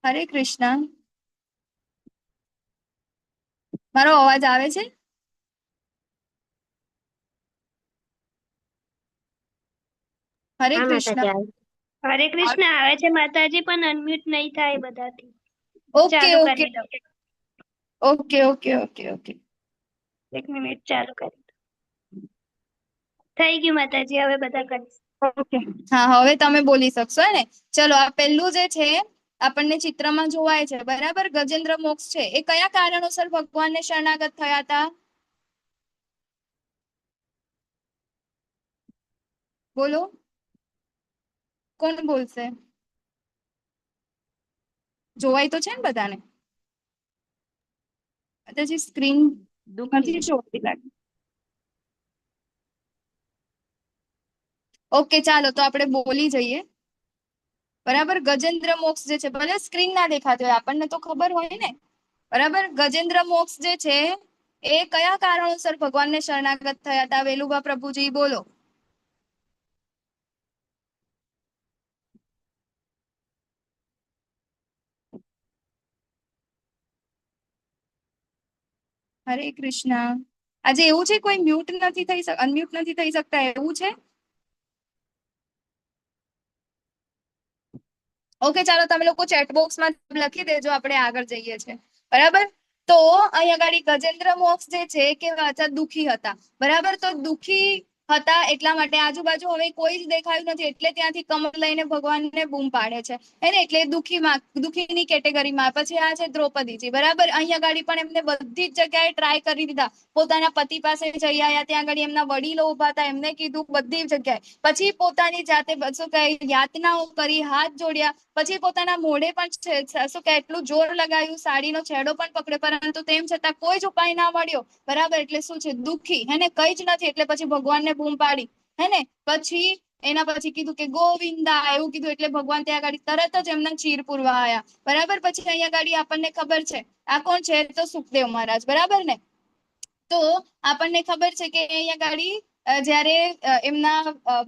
હરે કૃષ્ણ. મારો અવાજ આવે છે? હરે હા કૃષ્ણ. માતાજી આવે. હરે કૃષ્ણ આવે છે માતાજી, પણ અનમ્યુટ નહીં થાય બધાથી. ઓકે ચાલુ ઓકે કરી દો. Okay okay okay okay. 1 minute, ચાલુ કરી દો. થઈ ગયું માતાજી, હવે બધા કરીશ. ઓકે, હા, હવે તમે બોલી શકશો ને. ચલો, આ પહેલું જે છે આપણને ચિત્રમાં જોવાય છે, બરાબર. ગજેન્દ્ર મોક્ષ છે. એ કયા કારણોસર ભગવાનને શરણાગત થયા હતા? બોલો, કોણ બોલશે? જોવાય તો છે ને બધાને? માતાજી સ્ક્રીન નથી જોવાતી લાગે. ઓકે, ચાલો તો આપણે બોલી જઈએ, બરાબર. ગજેન્દ્ર મોક્ષ જે છે, ભલે સ્ક્રીન ના દેખાતી હોય, આપણને તો ખબર હોય ને, બરાબર. ગજેન્દ્ર મોક્ષ જે છે એ કયા કારણોસર ભગવાનને શરણાગત થયા હતા? વેલુબા પ્રભુજી બોલો. હરે કૃષ્ણ. આજે એવું છે કોઈ મ્યુટ નથી થઈ અનમ્યુટ નથી થઈ શકતા એવું છે? ઓકે ચાલો તમે લોકો ચેટ બોક્સમાં લખી દેજો, આપણે આગળ જઈએ છીએ. બરાબર, તો અહીંયા આગળ ગજેન્દ્ર મોક્ષ જે છે કેવા હતા? દુખી હતા. બરાબર, તો દુખી હતા એટલા માટે આજુબાજુ હવે કોઈ જ દેખાયું નથી એટલે ત્યાંથી કમળ લઈને ભગવાનને બૂમ પાડે છે એને, એટલે દુખીની કેટેગરીમાં. પછી આ છે દ્રૌપદીજી. બરાબર, અહીંયા આગળ પણ એમને બધી જ જગ્યાએ ટ્રાય કરી દીધા, પોતાના પતિ પાસે જઈ આવ્યા, ત્યાં આગળ એમના વડીલો ઉભા હતા, એમને કીધું બધી જગ્યાએ, પછી પોતાની જાતે શું કહે યાતનાઓ કરી, હાથ જોડ્યા, પછી પોતાના મોઢે પણ શું કહે એટલું જોર લગાવ્યું, સાડીનો છેડો પણ પકડ્યો, પરંતુ તેમ છતાં કોઈ જ ઉપાય ના મળ્યો. બરાબર, એટલે શું છે? દુખી, હેને, કઈ જ નથી. એટલે પછી ભગવાનને બૂમ પાડી, હેને, પછી એના પછી કીધું કે ગોવિંદા, એવું કીધું એટલે ભગવાન ત્યાં આગળ તરત જ એમના ચીર પૂરવા આવ્યા. બરાબર, પછી અહીંયા આગળ આપણને ખબર છે આ કોણ છે? તો સુખદેવ મહારાજ. બરાબર ને, તો આપણને ખબર છે કે અહીંયા ગાડી જ્યારે એમના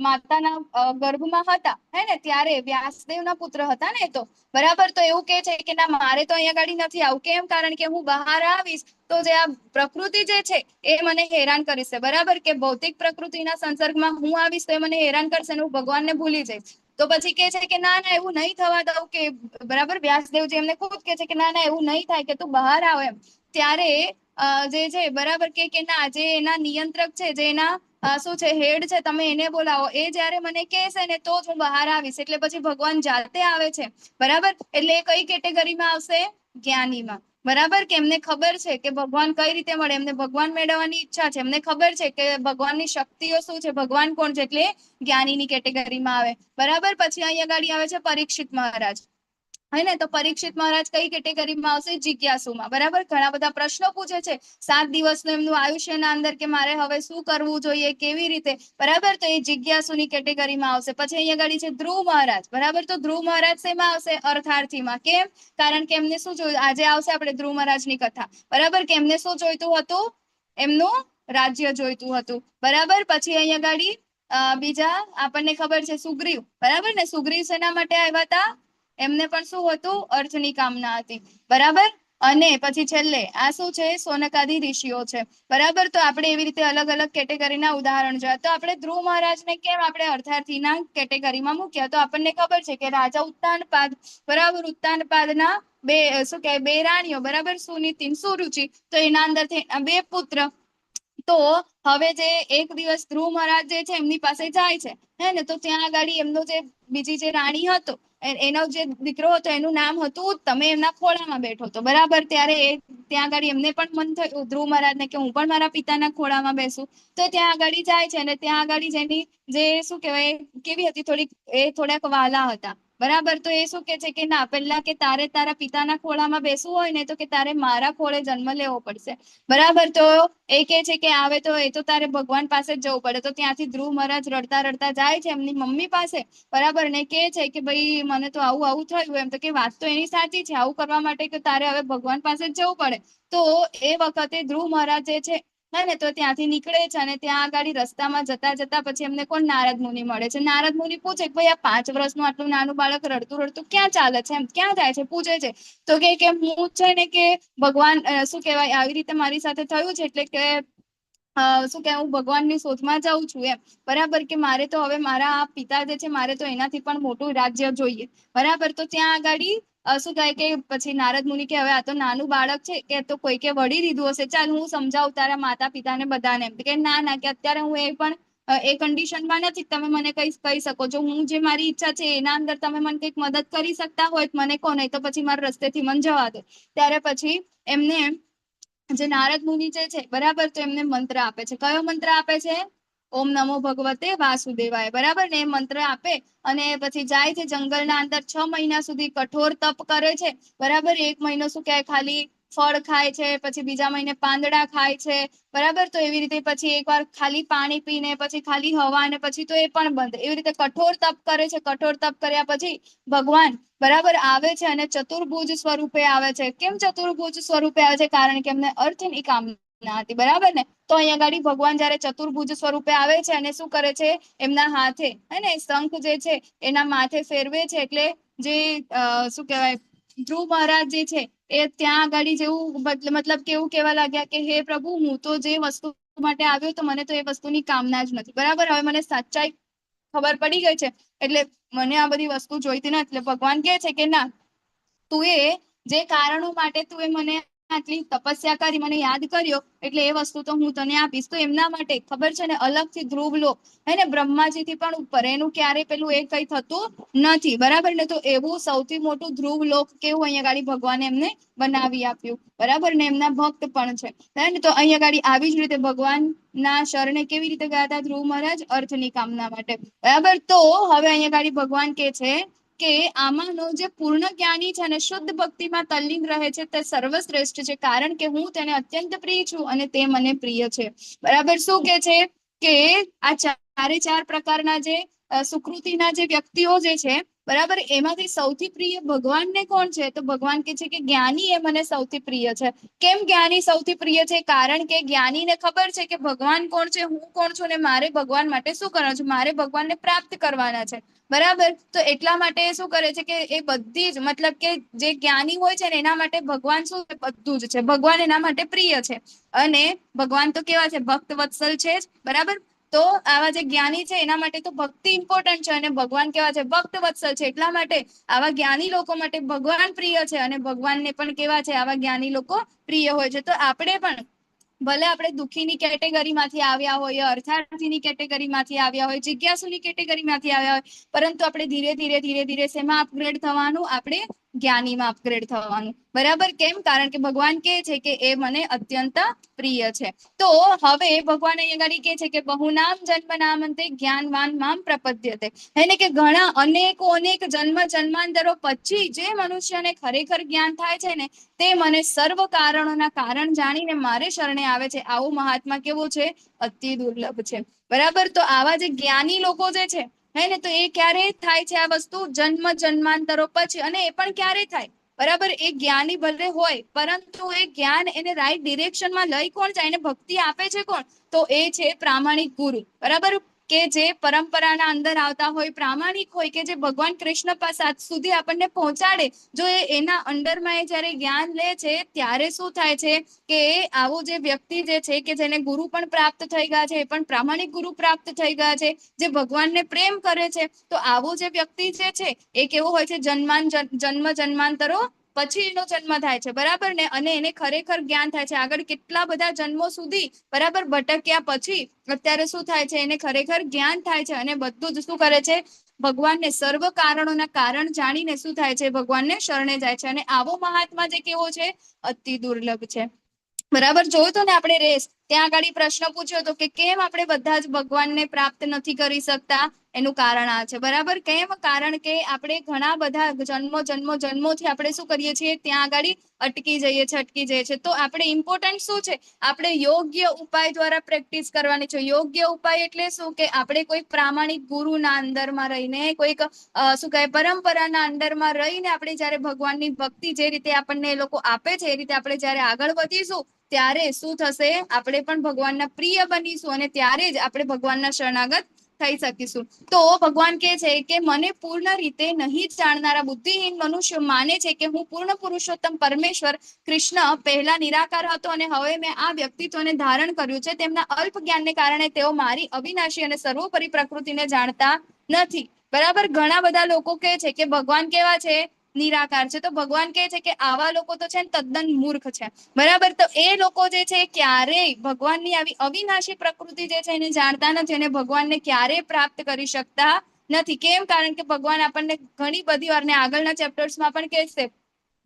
માતાના ગર્ભમાં હતા, હે ને, ત્યારે વ્યાસદેવના પુત્ર હતા ને તો. બરાબર, તો એવું કે છે કે ના મારે તો અહીંયા ગાડી નથી આવું. કેમ? કારણ કે હું બહાર આવીશ તો જે આ પ્રકૃતિ જે છે એ મને હેરાન કરીશે. બરાબર, કે ભૌતિક પ્રકૃતિના સંસર્ગમાં હું આવીશ તો એ મને હેરાન કરશે ને હું ભગવાનને ભૂલી જઈશ. તો પછી કે છે કે ના ના એવું નહીં થવા દઉં, કે બરાબર વ્યાસદેવજી એમને ખુદ કે છે કે ના ના એવું નહીં થાય, કે તું બહાર આવ એમ. ત્યારે જે છે બરાબર કે ના, જે એના નિયંત્રક છે, જે એના શું છે હેડ છે, તમે એને બોલાવો, એ જયારે મને કહેશે ને તો જ હું બહાર આવીશ. એટલે પછી ભગવાન જાતે આવે છે. બરાબર, એટલે એ કઈ કેટેગરીમાં આવશે? જ્ઞાનીમાં. બરાબર, કે એમને ખબર છે કે ભગવાન કઈ રીતે મળે, એમને ભગવાન મેળવવાની ઈચ્છા છે, એમને ખબર છે કે ભગવાનની શક્તિઓ શું છે, ભગવાન કોણ છે, એટલે જ્ઞાનીની કેટેગરીમાં આવે. બરાબર, પછી અહીંયા ગાડી આવે છે પરીક્ષિત મહારાજ, હે ને, તો પરીક્ષિત મહારાજ કઈ કેટેગરીમાં આવશે? જિજ્ઞાસુમાં. બરાબર, ઘણા બધા પ્રશ્નો પૂછે છે, 7 દિવસનું એમનું આયુષ્યના અંદર, કે મારે હવે શું કરવું જોઈએ, કેવી રીતે. બરાબર, તો એ જિજ્ઞાસુની કેટેગરીમાં આવશે. પછી અહીંયા ગાડી છે ધ્રુવ મહારાજ. બરાબર, તો ધ્રુવ મહારાજ શેમાં આવશે? અર્થાર્થીમાં. કેમ? કારણ કે એમને શું જોયું? આજે આવશે આપણે ધ્રુવ મહારાજની કથા. બરાબર, કે એમને શું જોઈતું હતું? એમનું રાજ્ય જોઈતું હતું. બરાબર, પછી અહીંયા ગાડી બીજા આપણને ખબર છે સુગ્રીવ. બરાબર ને, સુગ્રીવ શેના માટે આવ્યા હતા? એમને પણ શું હતું? અર્થની કામના હતી. બરાબર, અને પછી છેલ્લે આ શું છે? સોનકાદી ઋષિઓ છે. બરાબર, તો આપણે એવી રીતે અલગ અલગ કેટેગરીના ઉદાહરણ જોયા. તો આપણે ધ્રુવ મહારાજને કેમ આપણે અર્થાર્થીના કેટેગરીમાં મૂક્યા? તો આપણને ખબર છે કે રાજા ઉત્તાનપાદ, બરાબર, ઉત્તાનપાદના શું કહેવાય બે રાણીઓ, બરાબર, સુનીતિ સુરુચિ, તો એના અંદરથી 2 પુત્ર. તો હવે જે એક દિવસ ધ્રુવ મહારાજ જે છે એમની પાસે જાય છે, હે ને, તો ત્યાં આગળ એમનો જે બીજી જે રાણી હતો એનો જે દીકરો હતો એનું નામ હતું ઉત્તમ, એમના ખોળામાં બેઠો હતો. બરાબર, ત્યારે ત્યાં આગળ એમને પણ મન થયું ધ્રુવ મહારાજને કે હું પણ મારા પિતાના ખોળામાં બેસું. તો ત્યાં આગળ જાય છે, અને ત્યાં આગળ જેની જે શું કહેવાય કેવી હતી, થોડીક થોડાક વાલા હતા. બરાબર, તો એ શું કે છે કે ના, પહેલા કે તારે તારા પિતાના ખોળામાં બેસવું હોય ને તો કે તારે મારા ખોળે જન્મ લેવો પડશે. બરાબર, તો એ કે છે કે આવે તો એ તો તારે ભગવાન પાસે જ જવું પડે. તો ત્યાંથી ધ્રુવ મહારાજ રડતા રડતા જાય છે એમની મમ્મી પાસે. બરાબર, ને કે છે કે ભાઈ મને તો આવું થયું. એમ તો કે વાત તો એની સાચી છે, આવું કરવા માટે કે તારે હવે ભગવાન પાસે જ જવું પડે. તો એ વખતે ધ્રુવ મહારાજ જે છે ને, તો ત્યાંથી નીકળે છે, અને ત્યાં આગળ રસ્તામાં જતા જતા પછી એમને કોણ? નારદ મુનિ મળે છે. નારદ મુનિ પૂછે કે ભાઈ આ 5 વર્ષનું આટલું નાનું બાળક રડતું રડતું ક્યાં ચાલે છે, એમ ક્યાં જાય છે, પૂછે છે. તો કે હું છે ને કે ભગવાન શું કહેવાય આવી રીતે મારી સાથે થયું છે, એટલે કે શું કે હું ભગવાનની શોધમાં જાઉં છું એમ. બરાબર, કે મારે તો હવે મારા પિતા જે છે મારે તો એનાથી પણ મોટું રાજ્ય જોઈએ. બરાબર, તો ત્યાં આગળ શું થાય કે પછી નારદ મુનિ કે હવે આ તો નાનું બાળક છે, કે તો કોઈ કે વળી દીધું હશે, ચાલ હું સમજાવું તારા માતા પિતાને બધાને. એમ કે ના ના, કે અત્યારે હું એ પણ એ કન્ડિશનમાં નથી, તમે મને કહી શકો છો. હું જે મારી ઈચ્છા છે એના અંદર તમે મને કંઈક મદદ કરી શકતા હોય મને કહો, નહીં તો પછી મારા રસ્તેથી મને જવા દો. ત્યારે પછી એમને જે નારદ મુનિ જે છે, બરાબર, તો એમને મંત્ર આપે છે. કયો મંત્ર આપે છે? ઓમ નમો ભગવતે વાસુદેવાય. બરાબર ને, એ મંત્ર આપે અને પછી જાય છે જંગલના અંદર. 6 મહિના સુધી કઠોર તપ કરે છે. બરાબર, 1 મહિનો શું કહે ખાલી ફળ ખાય છે, પછી બીજા મહિને પાંદડા ખાય છે. બરાબર, તો એવી રીતે પછી એકવાર ખાલી પાણી પીને પછી ખાલી હવા, અને પછી તો એ પણ બંધ. એવી રીતે કઠોર તપ કરે છે. કઠોર તપ કર્યા પછી ભગવાન બરાબર આવે છે અને ચતુર્ભુજ સ્વરૂપે આવે છે. કેમ ચતુર્ભુજ સ્વરૂપે આવે છે? કારણ કે એમને અર્થની કામના હતી. બરાબર ને, તો અહીંયા આગળ ભગવાન જયારે ચતુર્ભુજ સ્વરૂપે આવે છે અને શું કરે છે? એમના હાથે હે ને શંખ જે છે એના માથે ફેરવે છે. એટલે જે શું કહેવાય ધ્રુવ મહારાજ જે છે એ ત્યાં આગળ જેવું મતલબ કે એવું કહેવા લાગ્યા કે હે પ્રભુ, હું તો જે વસ્તુ માટે આવ્યો તો મને તો એ વસ્તુની કામના જ નથી. બરાબર, હવે મને સચ્ચાઈ ખબર પડી ગઈ છે એટલે મને આ બધી વસ્તુ જોઈતી નથી. એટલે ભગવાન કહે છે કે ના, તું એ જે કારણો માટે તું એ મને આટલી તપસ્યા કરી, મને યાદ કર્યો, એટલે એ વસ્તુ તો હું તને આપીશ. તો એમના માટે ખબર છે ને, અલગથી ધ્રુવ લોક હે ને, બ્રહ્માજી થી પણ ઉપર, એનું ક્યારે પેલું એ કઈ થતું નથી. બરાબર ને, તો એવું સૌથી મોટું ધ્રુવ લોક કેવું અહીંયા ગાડી ભગવાને એમને બનાવી આપ્યું. બરાબર ને, એમના ભક્ત પણ છે ને. તો અહીંયા ગાડી આવી જ રીતે ભગવાન ના શરણે કેવી રીતે ગયા હતા ધ્રુવ મહારાજ? અર્થની કામના માટે. બરાબર, તો હવે અહીંયા ગાડી ભગવાન કે છે કે આમાંનો જે પૂર્ણ જ્ઞાની છે અને શુદ્ધ ભક્તિમાં તલ્લીન રહે છે તે સર્વશ્રેષ્ઠ છે, કારણ કે હું તેને અત્યંત પ્રિય છું અને તે મને પ્રિય છે. બરાબર, શું કે છે કે આ ચારે ચાર પ્રકારના જે સુકૃતિના જે વ્યક્તિઓ જે છે, બરાબર, એમાંથી સૌથી પ્રિય ભગવાનને કોણ છે? તો ભગવાન કે છે કે જ્ઞાની એ મને સૌથી પ્રિય છે. કેમ જ્ઞાની સૌથી પ્રિય છે? કારણ કે જ્ઞાનીને ખબર છે કે ભગવાન કોણ છે, હું કોણ છું, અને મારે ભગવાન માટે શું કરવાનું છે, મારે ભગવાનને પ્રાપ્ત કરવાના છે. બરાબર, તો એટલા માટે શું કરે છે કે એ બધી જ મતલબ કે જે જ્ઞાની હોય છે ને એના માટે ભગવાન શું બધું જ છે, ભગવાન એના માટે પ્રિય છે. અને ભગવાન તો કેવા છે? ભક્ત વત્સલ છે જ. બરાબર, તો આવા જે જ્ઞાની છે એના માટે તો ભક્તિ ઇમ્પોર્ટન્ટ છે, અને ભગવાન કેવા છે? ભક્ત વત્સલ છે. એટલા માટે આવા જ્ઞાની લોકો માટે ભગવાન પ્રિય છે, અને ભગવાનને પણ કેવા છે? આવા જ્ઞાની લોકો પ્રિય હોય છે. તો આપણે પણ ભલે આપણે દુઃખીની કેટેગરીમાંથી આવ્યા હોય, અર્થાર્થીની કેટેગરીમાંથી આવ્યા હોય, જિજ્ઞાસુની કેટેગરીમાંથી આવ્યા હોય, પરંતુ આપણે ધીરે ધીરે ધીરે ધીરે શેમાં અપગ્રેડ થવાનું? આપણે જ્ઞાનીમાં અપગ્રેડ થવાનું. બરાબર, કેમ? કારણ કે ભગવાન કહે છે કે એ મને અત્યંત પ્રિય છે. તો હવે ભગવાન અહીંયા આગળ કહે છે કે બહુનામ જન્મ નામંતે જ્ઞાનવાન મામ પ્રપદ્યતે, એને કે ઘણા અનેક જન્માંતરો પછી જે મનુષ્યને ખરેખર જ્ઞાન થાય છે ને, તે મને સર્વ કારણોના કારણ જાણીને મારે શરણે આવે છે. આવું મહાત્મા કેવું છે? અતિ દુર્લભ છે. બરાબર, તો આવા જે જ્ઞાની લોકો જે છે હે ને, તો એ ક્યારે થાય છે આ વસ્તુ? જન્માંતરો પછી. અને એ પણ ક્યારે થાય? બરાબર, એ જ્ઞાની ભલે હોય, પરંતુ એ જ્ઞાન એને રાઈટ ડિરેક્શનમાં લઈ કોણ જાય? એને ભક્તિ આપે છે કોણ? તો એ છે પ્રામાણિક ગુરુ. બરાબર, કે જે પરંપરાના અંદર આવતા હોય, પ્રામાણિક હોય, કે જે ભગવાન કૃષ્ણ પાસે સુધી આપણને પહોંચાડે. જો એના અંડરમાં એ જયારે જ્ઞાન લે છે ત્યારે શું થાય છે કે આવું જે વ્યક્તિ જે છે કે જેને ગુરુ પણ પ્રાપ્ત થઈ ગયા છે, એ પણ પ્રામાણિક ગુરુ પ્રાપ્ત થઈ ગયા છે, જે ભગવાનને પ્રેમ કરે છે, તો આવું જે વ્યક્તિ જે છે એ કેવો હોય છે? જન્માંતરો પછી એનો જન્મ થાય છે. બરાબર ને, અને એને ખરેખર જ્ઞાન થાય છે. આગળ કેટલા બધા જન્મો સુધી બરાબર ભટક્યા પછી અત્યારે શું થાય છે? એને ખરેખર જ્ઞાન થાય છે, અને બધું જ શું કરે છે? ભગવાનને સર્વ કારણોના કારણ જાણીને શું થાય છે? ભગવાનને શરણે જાય છે. અને આવો મહાત્મા જે કેવો છે? અતિ દુર્લભ છે. બરાબર, જોયું તો ને આપણે રેસ ત્યાં આગળ પ્રશ્ન પૂછ્યો હતો કે કેમ આપણે બધા જ ભગવાનને પ્રાપ્ત નથી કરી શકતા? એનું કારણ આ છે. બરાબર, કેમ? કારણ કે આપણે ઘણા બધા જન્મોથી આપણે શું કરીએ છીએ? ત્યાં આગળ અટકી જઈએ છીએ. તો આપણે ઇમ્પોર્ટન્ટ શું છે? આપણે યોગ્ય ઉપાય દ્વારા પ્રેક્ટિસ કરવાની છે. યોગ્ય ઉપાય એટલે શું? કે આપણે કોઈ પ્રામાણિક ગુરુના અંદરમાં રહીને, કોઈક શું કહે પરંપરાના અંદરમાં રહીને આપણે જયારે ભગવાનની ભક્તિ જે રીતે આપણને એ લોકો આપે છે, એ રીતે આપણે જયારે આગળ વધીશું ત્યારે શું થશે? આપણે પણ ભગવાનના પ્રિય બનીશું, અને ત્યારે જ આપણે ભગવાનના શરણાગત થઈ શકીશું. તો ભગવાન કહે છે કે મને પૂર્ણ રીતે નહીં જાણનારા બુદ્ધિહીન મનુષ્ય માને છે કે હું પૂર્ણ પુરુષોત્તમ પરમેશ્વર કૃષ્ણ પહેલા નિરાકાર હતો અને હવે મેં આ વ્યક્તિત્વને ધારણ કર્યું છે. તેમના અલ્પ જ્ઞાનને કારણે તેઓ મારી અવિનાશી અને સર્વોપરી પ્રકૃતિને જાણતા નથી. બરાબર, ઘણા બધા લોકો કહે છે કે ભગવાન કેવા છે? નિરાકાર છે. તો ભગવાન કહે છે કે આવા લોકો તો છે ને તદ્દન મૂર્ખ છે. બરાબર, તો એ લોકો જે છે ક્યારેય ભગવાનની આવી અવિનાશી પ્રકૃતિ જે છે એને જાણતા નથી, અને ભગવાનને ક્યારેય પ્રાપ્ત કરી શકતા નથી. કેમ? કારણ કે ભગવાન આપણને ઘણી બધી વાર, ને આગળના ચેપ્ટર્સમાં પણ કહેશે,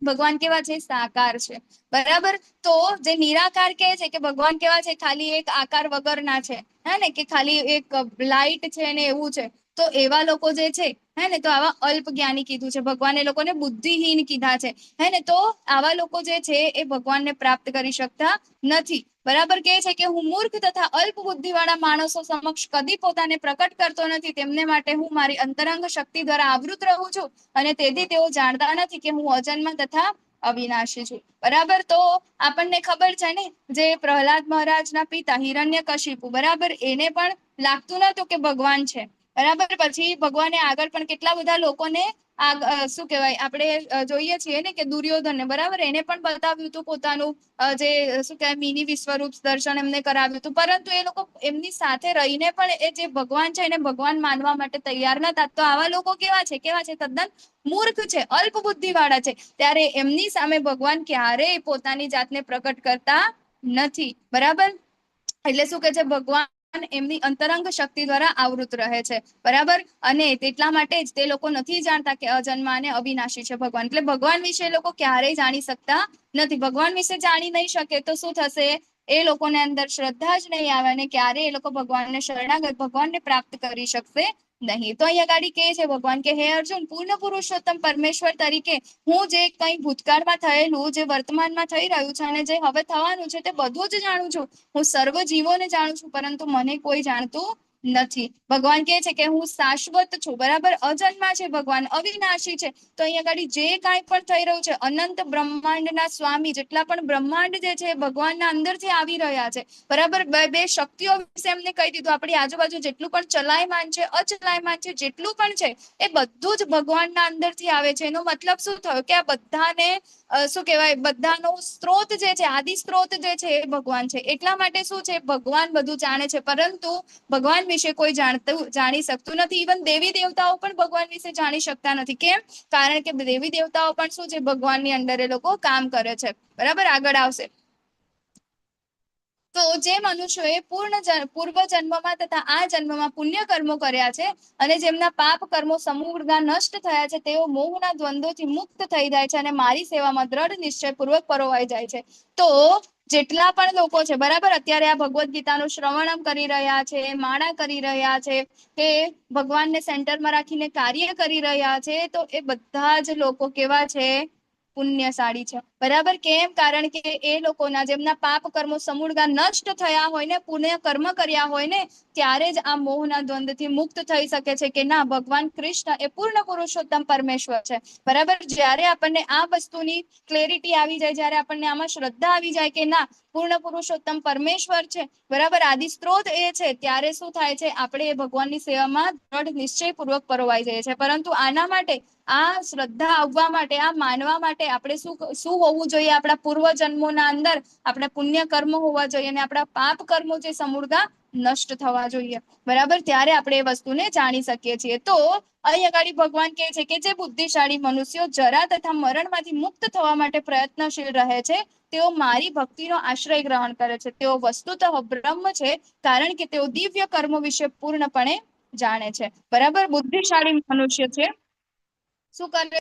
ભગવાન કેવા છે? સાકાર છે. બરાબર, તો જે નિરાકાર કહે છે કે ભગવાન કેવા છે? ખાલી એક આકાર વગરના છે, હે ને, કે ખાલી એક લાઈટ છે ને એવું છે. તો એવા લોકો જે છે હે ને, તો આવા અલ્પ જ્ઞાની કીધું છે ભગવાન, એ લોકોને બુદ્ધિહીન કીધા છે, હે ને. તો આવા લોકો જે છે એ ભગવાનને પ્રાપ્ત કરી શકતા નથી. બરાબર, કહે છે કે હું મૂર્ખ તથા અલ્પ બુદ્ધિ વાળા માણસો સમક્ષ કદી પોતાને પ્રકટ કરતો નથી. તેમને માટે હું મારી અંતરંગ શક્તિ દ્વારા આવૃત રહું છું, અને તેથી તેઓ જાણતા નથી કે હું અજન્મ તથા અવિનાશી છું. બરાબર, તો આપણને ખબર છે ને, જે પ્રહલાદ મહારાજના પિતા હિરણ્યકશિપુ, બરાબર, એને પણ લાગતું નતું કે ભગવાન છે. બરાબર. પછી ભગવાને આગળ પણ કેટલા બધા લોકોને શું કહેવાય આપણે જોઈએ છીએ ને કે દુર્યોધનને બરાબર એને પણ બતાવ્યું હતું પોતાનું જે શું કહેવાય મિની વિશ્વરૂપ દર્શન એમને કરાવ્યું હતું, પરંતુ એ લોકો એમની સાથે રહીને પણ એ જે ભગવાન છે એને ભગવાન માનવા માટે તૈયાર નતા. તો આવા લોકો કેવા છે તદ્દન મૂર્ખ છે, અલ્પ બુદ્ધિ વાળા છે. ત્યારે એમની સામે ભગવાન ક્યારેય પોતાની જાતને પ્રકટ કરતા નથી. બરાબર. એટલે શું કે છે ભગવાન એમની અંતરંગ શક્તિ દ્વારા આવૃત રહે છે. બરાબર. અને તેટલા માટે જ તે લોકો નથી જાણતા કે અજન્મા અને અવિનાશી છે ભગવાન. એટલે ભગવાન વિશે લોકો ક્યારેય જાણી શકતા નથી. ભગવાન વિશે જાણી નહીં શકે તો શું થશે? એ લોકોને અંદર શ્રદ્ધા જ નહીં આવે અને ક્યારે એ લોકો ભગવાનને શરણાગત ભગવાનને પ્રાપ્ત કરી શકશે નહીં. તો અહીંયા ગાડી કહે છે ભગવાન કે હે અર્જુન, પૂર્ણ પુરુષોત્તમ પરમેશ્વર તરીકે હું જે કંઈ ભૂતકાળમાં થયેલું, જે વર્તમાનમાં થઈ રહ્યું છે અને જે હવે થવાનું છે તે બધું જ જાણું છું. હું સર્વ જીવોને જાણું છું, પરંતુ મને કોઈ જાણતું નથી. ભગવાન કહે છે કે હું શાશ્વત છું. બરાબર. અજન્મા છે ભગવાન, અવિનાશી છે. તો અહીંયા આગળ જે કાંઈ પણ થઈ રહ્યું છે, અનંત બ્રહ્માંડના સ્વામી જેટલા પણ બ્રહ્માંડ જે છે ભગવાનના અંદરથી આવી રહ્યા છે. બરાબર. બે શક્તિઓ વિશે એમને કહી દીધું. આપણી આજુબાજુ જેટલું પણ ચલાયમાન છે, અચલાયમાન છે, જેટલું પણ છે એ બધું જ ભગવાનના અંદરથી આવે છે. એનો મતલબ શું થયો કે આ બધાને શું કહેવાય, બધાનો સ્ત્રોત જે છે, આદિ સ્ત્રોત જે છે એ ભગવાન છે. એટલા માટે શું છે, ભગવાન બધું જાણે છે, પરંતુ ભગવાન વિશે કોઈ જાણી શકતું નથી. ઇવન દેવી દેવતાઓ પણ ભગવાન વિશે જાણી શકતા નથી. કેમ? કારણ કે દેવી દેવતાઓ પણ શું છે, ભગવાનની અંદર એ લોકો કામ કરે છે. બરાબર. આગળ આવશે. તો જે મનુષ્યોએ પૂર્વ જન્મમાં તથા આ જન્મમાં પુણ્ય કર્મો કર્યા છે અને જેમના પાપ કર્મો સમૂળના નષ્ટ થયા છે, તેઓ મોહના દ્વંદ્વોથી મુક્ત થઈ જાય છે અને મારી સેવામાં દ્રઢ નિશ્ચયપૂર્વક પરોવાઈ જાય છે. તો જેટલા પણ લોકો છે, બરાબર, અત્યારે આ ભગવદ્ ગીતાનું શ્રવણમ કરી રહ્યા છે, માળા કરી રહ્યા છે, કે ભગવાનને સેન્ટરમાં રાખીને કાર્ય કરી રહ્યા છે, તો એ બધા જ લોકો કેવા છે? પુણ્યશાળી છે. બરાબર. કેમ? કારણ કે એ લોકોના જેમના પાપ કર્મો સમૂળગા નષ્ટ થયા હોય ને, પુણ્ય કર્મ કર્યા હોય ને, ત્યારે જ આ મોહના દ્વંદ્વથી મુક્ત થઈ શકે છે કે ના, ભગવાન કૃષ્ણ એ પૂર્ણ પુરુષોત્તમ પરમેશ્વર છે. બરાબર. જ્યારે આપણને આ વસ્તુની ક્લેરિટી આવી જાય, જ્યારે આપણને આમાં શ્રદ્ધા આવી જાય કે ના, પૂર્ણ પુરુષોત્તમ પરમેશ્વર છે, બરાબર, આદિ સ્ત્રોત એ છે, ત્યારે શું થાય છે? આપણે એ ભગવાનની સેવામાં દ્રઢ નિશ્ચયપૂર્વક પરોવાઈ જઈએ છીએ. પરંતુ આના માટે, આ શ્રદ્ધા આવવા માટે, આ માનવા માટે આપણે શું હોવું જોઈએ? આપણા પૂર્વ જન્મોના અંદર આપણા પુણ્ય કર્મ હોવા જોઈએ અને આપણા પાપ કર્મો જે સમૂળગા નષ્ટ થવા જોઈએ. બરાબર. ત્યારે આપણે એ વસ્તુને જાણી શકીએ છીએ. તો અહીં આગળ ભગવાન કહે છે કે જે બુદ્ધિશાળી મનુષ્યો જરા તથા મરણમાંથી મુક્ત થવા માટે પ્રયત્નશીલ રહે છે, તેઓ મારી ભક્તિનો આશ્રય ગ્રહણ કરે છે. તેઓ વસ્તુતઃ બ્રહ્મ છે, કારણ કે તેઓ દિવ્ય કર્મો વિશે પૂર્ણપણે જાણે છે. બરાબર. બુદ્ધિશાળી મનુષ્ય છે શું કરે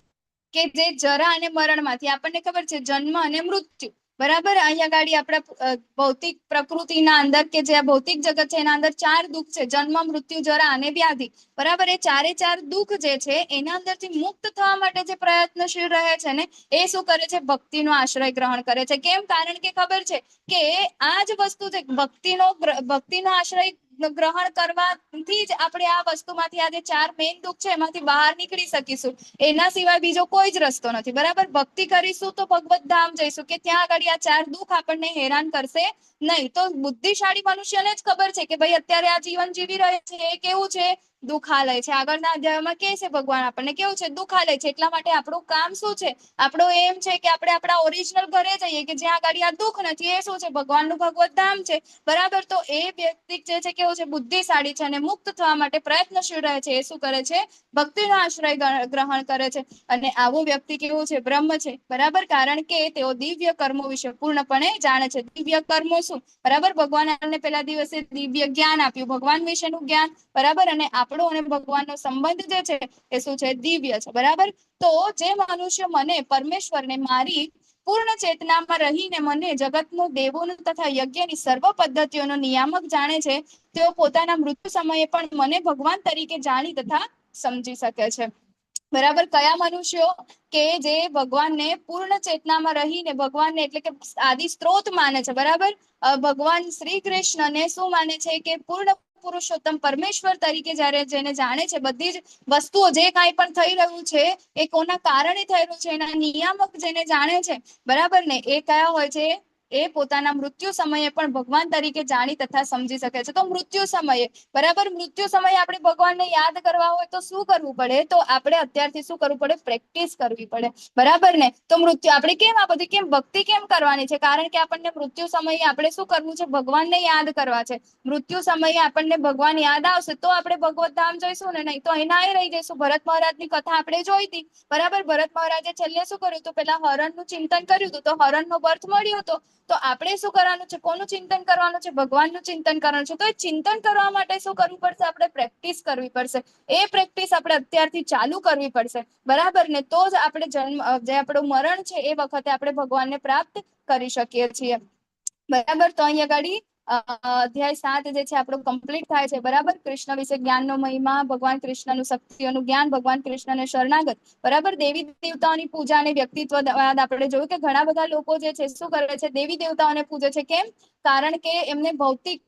કે જે જરા અને મરણમાંથી, આપણને ખબર છે જન્મ અને મૃત્યુ, બરાબર, અહીંયા ગાડી આપણા ભૌતિક પ્રકૃતિના અંદર કે જે ભૌતિક જગત છે એના અંદર 4 દુઃખ છે: જન્મ, મૃત્યુ, જરા અને વ્યાધિ. બરાબર. એ 4 દુઃખ જે છે એના અંદરથી મુક્ત થવા માટે જે પ્રયત્નશીલ રહે છે ને, એ શું કરે છે? ભક્તિનો આશ્રય ગ્રહણ કરે છે. કેમ? કારણ કે ખબર છે કે આ જ વસ્તુ છે, ભક્તિનો આશ્રય ગ્રહણ કરવાથી જ આપણે આ વસ્તુમાંથી, આ જે 4 મેઇન દુઃખ છે એમાંથી બહાર નીકળી શકીશું. એના સિવાય બીજો કોઈ જ રસ્તો નથી. બરાબર. ભક્તિ કરીશું તો ભગવત ધામ જઈશું, કે ત્યાં આગળ આ 4 દુઃખ આપણને હેરાન કરશે નહીં. તો બુદ્ધિશાળી મનુષ્યને જ ખબર છે કે ભાઈ અત્યારે આ જીવન જીવી રહે છે એ કેવું છે? દુઃખાલય છે. આગળના અધ્યાયમાં કહે છે ભગવાન આપણને કેવું છે? દુઃખાલય છે. એટલા માટે આપણું કામ શું છે? આપણો એમ છે કે આપણે આપણા ઓરિજિનલ ઘરે જઈએ, કે જ્યાં આગળ આ દુઃખ નથી. એ શું છે? ભગવાનનું ભગવત ધામ છે. બરાબર. તો એ વ્યક્તિ જે છે કેવું છે? બુદ્ધિશાળી છે અને મુક્ત થવા માટે પ્રયત્નશીલ રહે છે. એ શું કરે છે? ભક્તિનો આશ્રય ગ્રહણ કરે છે. અને આવો વ્યક્તિ કેવો છે? બ્રહ્મ છે. બરાબર. કારણ કે તેઓ દિવ્ય કર્મો વિશે પૂર્ણપણે જાણે છે. દિવ્ય કર્મો શું? બરાબર. ભગવાને આપણને પહેલા દિવસે દિવ્ય જ્ઞાન આપ્યું, ભગવાન વિશેનું જ્ઞાન. બરાબર. અને આપણો અને ભગવાનનો સંબંધ જે છે એ શું છે? દિવ્ય છે. બરાબર. તો જે મનુષ્ય મને, પરમેશ્વરને, મારી પૂર્ણ ચેતનામાં રહીને મને જગતનો, દેવોનું તથા યજ્ઞની સર્વ પદ્ધતિઓનો નિયામક જાણે છે, તેઓ પોતાના મૃત્યુ સમયે પણ મને ભગવાન તરીકે જાણી તથા સમજી શકે છે. બરાબર. કયા મનુષ્યો? કે જે ભગવાનને પૂર્ણ ચેતનામાં રહીને ભગવાનને એટલે કે આદિ સ્ત્રોત માને છે. બરાબર. ભગવાન શ્રી કૃષ્ણને શું માને છે? કે પૂર્ણ પુરુષોત્તમ પરમેશ્વર તરીકે જ્યારે જેને જાણે છે, બધી જ વસ્તુઓ જે કાંઈ પણ થઈ રહ્યું છે એ કોના કારણે થઈ રહ્યું છે, એના નિયામક જેને જાણે છે, બરાબર ને, એ કયા હોય છે? એ પોતાના મૃત્યુ સમયે પણ ભગવાન તરીકે જાણી તથા સમજી શકે છે. તો મૃત્યુ સમયે, બરાબર, મૃત્યુ સમયે આપણે ભગવાનને યાદ કરવા હોય તો શું કરવું પડે? તો આપણે અત્યારથી શું કરવું પડે? પ્રેક્ટિસ કરવી પડે, બરાબર ને? તો મૃત્યુ આપણે કેમ આ બધી કેમ ભક્તિ કેમ કરવાની છે? કારણ કે આપણને મૃત્યુ સમયે આપણે શું કરવું છે? ભગવાનને યાદ કરવા છે. મૃત્યુ સમયે આપણને ભગવાન યાદ આવશે તો આપણે ભગવત ધામ જઈશું ને, નહીં તો એના રહી જઈશું. ભરત મહારાજની કથા આપણે જોઈ હતી, બરાબર. ભરત મહારાજે છેલ્લે શું કર્યું હતું? પેલા હરણનું ચિંતન કર્યું હતું, તો હરણનો બર્થ મળ્યો હતો. તો આપણે શું કરવાનું છે? કોનું ચિંતન કરવાનું છે? ભગવાનનું ચિંતન કરવાનું છે. તો એ ચિંતન કરવા માટે શું કરવું પડશે? આપણે પ્રેક્ટિસ કરવી પડશે. એ પ્રેક્ટિસ આપણે અત્યારથી ચાલુ કરવી પડશે, બરાબર ને? તો જ આપણે જે આપણું મરણ છે એ વખતે આપણે ભગવાનને પ્રાપ્ત કરી શકીએ છીએ, બરાબર. તો અહીંયા આગળ અધ્યાય 7 જે છે આપણું કમ્પ્લીટ થાય છે, બરાબર. કૃષ્ણ વિશે જ્ઞાનનો મહિમા, ભગવાન કૃષ્ણનું શક્તિઓનું જ્ઞાન, ભગવાન કૃષ્ણને શરણાગત, બરાબર. દેવી દેવતાઓની પૂજા અને વ્યક્તિત્વવાદ આપણે જોયું કે ઘણા બધા લોકો જે છે શું કરે છે? દેવી દેવતાઓને પૂજે છે. કેમ? કારણ કે એમને ભૌતિક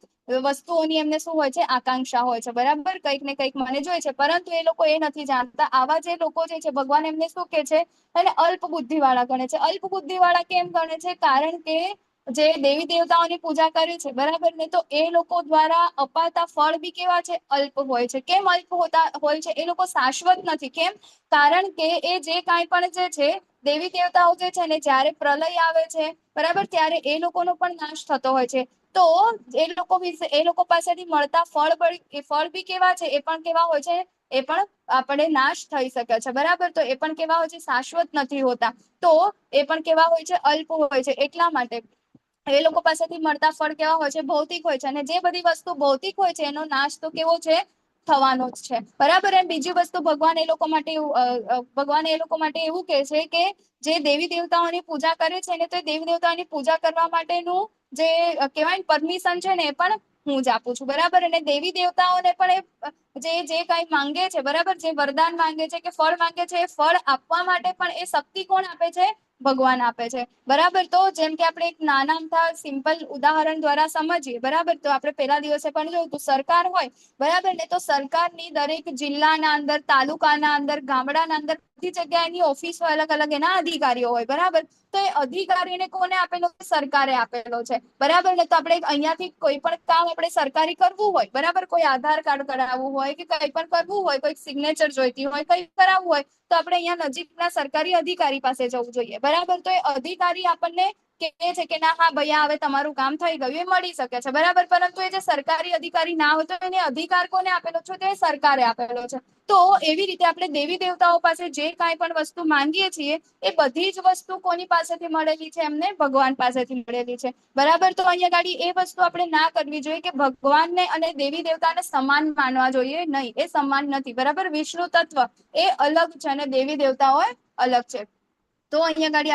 વસ્તુઓની એમને શું હોય છે? આકાંક્ષા હોય છે, બરાબર. કંઈક ને કંઈક મને જોઈએ છે, પરંતુ એ લોકો એ નથી જાણતા. આવા જે લોકો જે છે ભગવાન એમને શું કે છે? અને અલ્પ બુદ્ધિ વાળા ગણે છે. અલ્પ બુદ્ધિ વાળા કેમ ગણે છે? કારણ કે જે દેવી દેવતાઓની પૂજા કરે છે, બરાબર ને, તો એ લોકો દ્વારા અપાતા ફળ બી કેવા છે? અલ્પ હોય છે. કેમ અલ્પ હોય છે? એ લોકો શાશ્વત નથી. કેમ? કારણ કે એ જે કાંઈ પણ જે છે દેવી દેવતાઓ જે છે ને, જ્યારે પ્રલય આવે છે, બરાબર, ત્યારે એ લોકોનો પણ નાશ થતો હોય છે. તો એ લોકો વિશે, એ લોકો પાસેથી મળતા ફળ બી કેવા છે? એ પણ કેવા હોય છે? એ પણ આપણે નાશ થઈ શકે છે, બરાબર. તો એ પણ કેવા હોય છે? શાશ્વત નથી હોતા. તો એ પણ કેવા હોય છે? અલ્પ હોય છે. એટલા માટે એ લોકો પાસેથી મળતા ફળ કેવા હોય છે? ભૌતિક હોય છે. અને જે બધી વસ્તુ ભૌતિક હોય છે એનો નાશ તો કેવો છે? થવાનો જ છે, બરાબર. એમ બીજી વસ્તુ ભગવાન એ લોકો માટે એવું કહે છે કે જે દેવી દેવતાઓની પૂજા કરે છે ને, તો દેવી દેવતાઓની પૂજા કરવા માટેનું જે કહેવાય પરમિશન છે ને, એ પણ હું જ આપું છું, બરાબર. અને દેવી દેવતાઓને પણ જે કઈ માંગે છે, બરાબર, જે વરદાન માંગે છે કે ફળ માંગે છે, એ ફળ આપવા માટે પણ એ શક્તિ કોણ આપે છે? ભગવાન આપે છે, બરાબર. તો જેમ કે આપણે એક નાના સિમ્પલ ઉદાહરણ દ્વારા સમજીએ, બરાબર. તો આપણે પહેલા દિવસે પણ જોયું તો સરકાર હોય, બરાબર ને, તો સરકારની દરેક જિલ્લાના અંદર, તાલુકાના અંદર, ગામડાના અંદર બધી જગ્યાએ એની ઓફિસ હોય, અલગ અલગ એના અધિકારીઓ હોય, બરાબર. તો એ અધિકારીને કોને આપેલો? સરકારે આપેલો છે, બરાબર ને. તો આપણે અહીંયાથી કોઈ પણ કામ આપણે સરકારી કરવું હોય, બરાબર, કોઈ આધાર કાર્ડ કરાવવું હોય કે કંઈ પણ કરવું હોય, કોઈ સિગ્નેચર જોઈતી હોય, કંઈ કરાવવું હોય, તો આપણે અહીંયા નજીકના સરકારી અધિકારી પાસે જવું જોઈએ, બરાબર. તો એ અધિકારી આપણને કહે છે કે ના, હા ભાઈ, હવે તમારું કામ થઈ ગયું, એ મળી શકે છે, બરાબર. પરંતુ એ જે સરકારી અધિકારી ના હોય, તો એને અધિકાર કોને આપેલો છે? તો એ સરકારે આપેલો છે. તો એવી રીતે આપણે દેવી દેવતાઓ પાસે જે કાંઈ પણ વસ્તુ માંગીએ છીએ, એ બધી જ વસ્તુ કોની પાસેથી મળેલી છે? એમને ભગવાન પાસેથી મળેલી છે, બરાબર. તો અહીંયા ગાડી એ વસ્તુ આપણે ના કરવી જોઈએ કે ભગવાનને અને દેવી દેવતાને સમાન માનવા જોઈએ, નહીં. એ સમાન નથી, બરાબર. વિષ્ણુ તત્વ એ અલગ છે અને દેવી દેવતાઓ અલગ છે. તો અહીંયા ગાડી